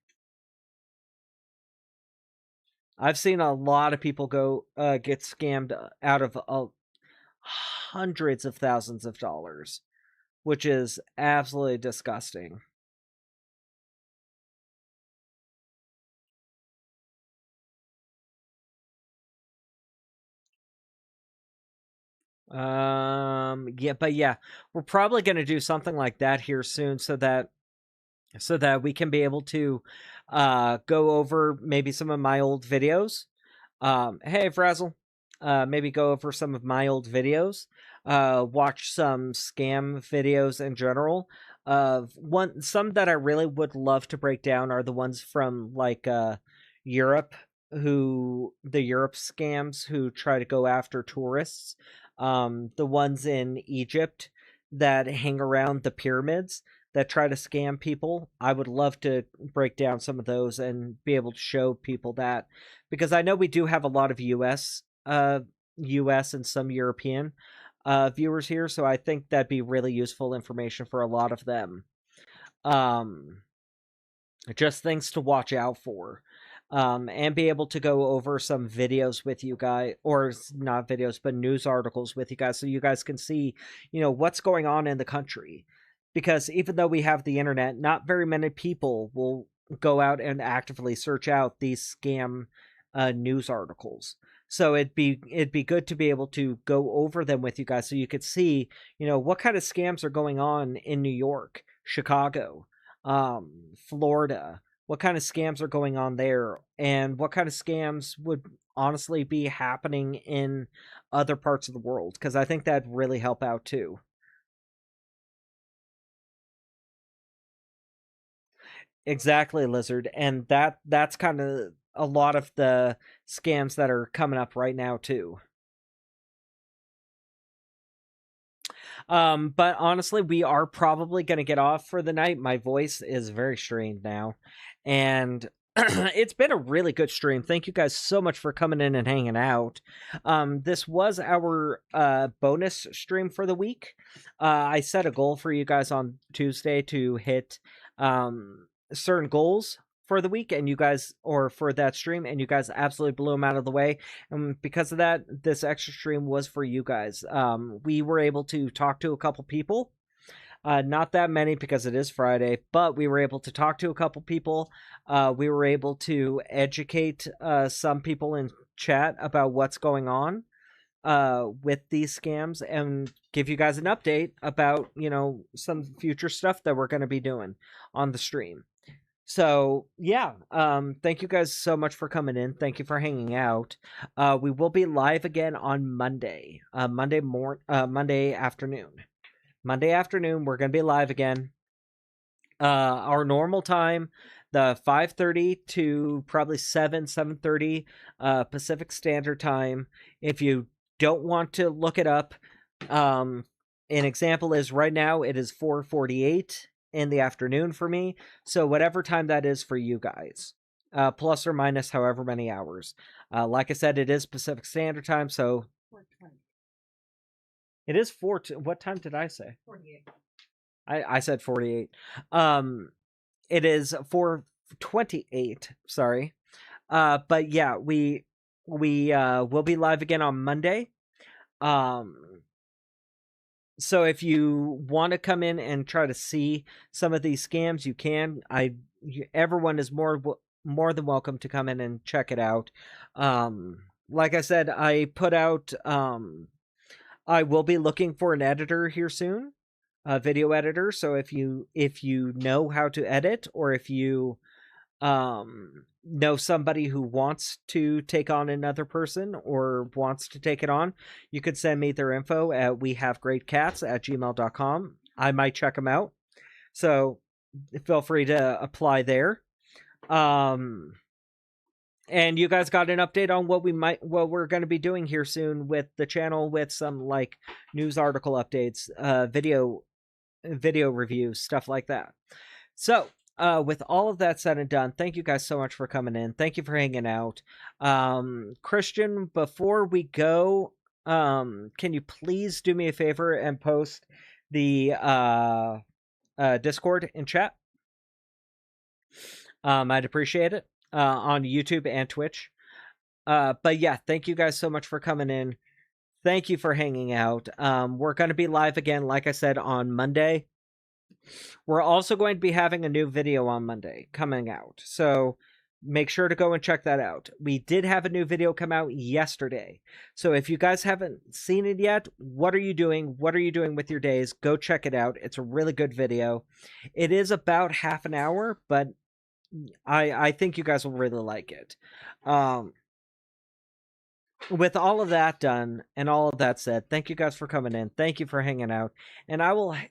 I've seen a lot of people get scammed out of hundreds of thousands of dollars, which is absolutely disgusting. Yeah, we're probably going to do something like that here soon, so that we can be able to go over maybe some of my old videos. Hey, Frazzle. Maybe go over some of my old videos. Watch some scam videos in general. Some that I really would love to break down are the ones from like Europe, the Europe scams who try to go after tourists. The ones in Egypt that hang around the pyramids that try to scam people. I would love to break down some of those and be able to show people that, because I know we do have a lot of US and some European viewers here, so I think that'd be really useful information for a lot of them. Just things to watch out for. And be able to go over some videos with you guys, or not videos, but news articles with you guys, so you guys can see, what's going on in the country. Because even though we have the internet, not very many people will go out and actively search out these scam news articles. So it'd be good to be able to go over them with you guys, so you could see, what kind of scams are going on in New York, Chicago, Florida. What kind of scams are going on there, and what kind of scams would honestly be happening in other parts of the world, because I think that'd really help out too. Exactly, Lizard, and that's kind of a lot of the scams that are coming up right now too. But honestly, we are probably going to get off for the night. My voice is very strained now, and it's been a really good stream. Thank you guys so much for coming in and hanging out. This was our bonus stream for the week. I set a goal for you guys on Tuesday to hit certain goals for the week, and you guys, or for that stream, and you guys absolutely blew them out of the way. And because of that, this extra stream was for you guys. We were able to talk to a couple people. Not that many, because it is Friday, but we were able to talk to a couple people. We were able to educate some people in chat about what's going on with these scams, and give you guys an update about, some future stuff that we're going to be doing on the stream. So yeah, thank you guys so much for coming in. Thank you for hanging out. We will be live again on Monday, Monday afternoon. Monday afternoon, we're going to be live again. Our normal time, the 5:30 to probably 7:30 Pacific Standard Time. If you don't want to look it up, an example is right now it is 4:48 in the afternoon for me. So whatever time that is for you guys, plus or minus however many hours. Like I said, it is Pacific Standard Time, so 4:20. It is what time did I say? 48. I said 48. It is 4:28. Sorry. But yeah, we will be live again on Monday. So if you want to come in and try to see some of these scams, you can. Everyone is more than welcome to come in and check it out. Like I said, I put out. I will be looking for an editor here soon, a video editor. So if you know how to edit, or if you know somebody who wants to take on another person or wants to take it on, you could send me their info at wehavegreatcats@gmail.com. I might check them out. So feel free to apply there. And you guys got an update on what we're going to be doing here soon with the channel, with some like news article updates, video reviews, stuff like that. So with all of that said and done, thank you guys so much for coming in. Thank you for hanging out. Christian, before we go, can you please do me a favor and post the Discord in chat? I'd appreciate it. On YouTube and Twitch. But yeah, thank you guys so much for coming in. Thank you for hanging out. We're going to be live again, like I said, on Monday. We're also going to be having a new video on Monday coming out. So make sure to go and check that out. We did have a new video come out yesterday. So if you guys haven't seen it yet, what are you doing? What are you doing with your days? Go check it out. It's a really good video. It is about half an hour, but I think you guys will really like it. With all of that done and all of that said, thank you guys for coming in. Thank you for hanging out. And I will see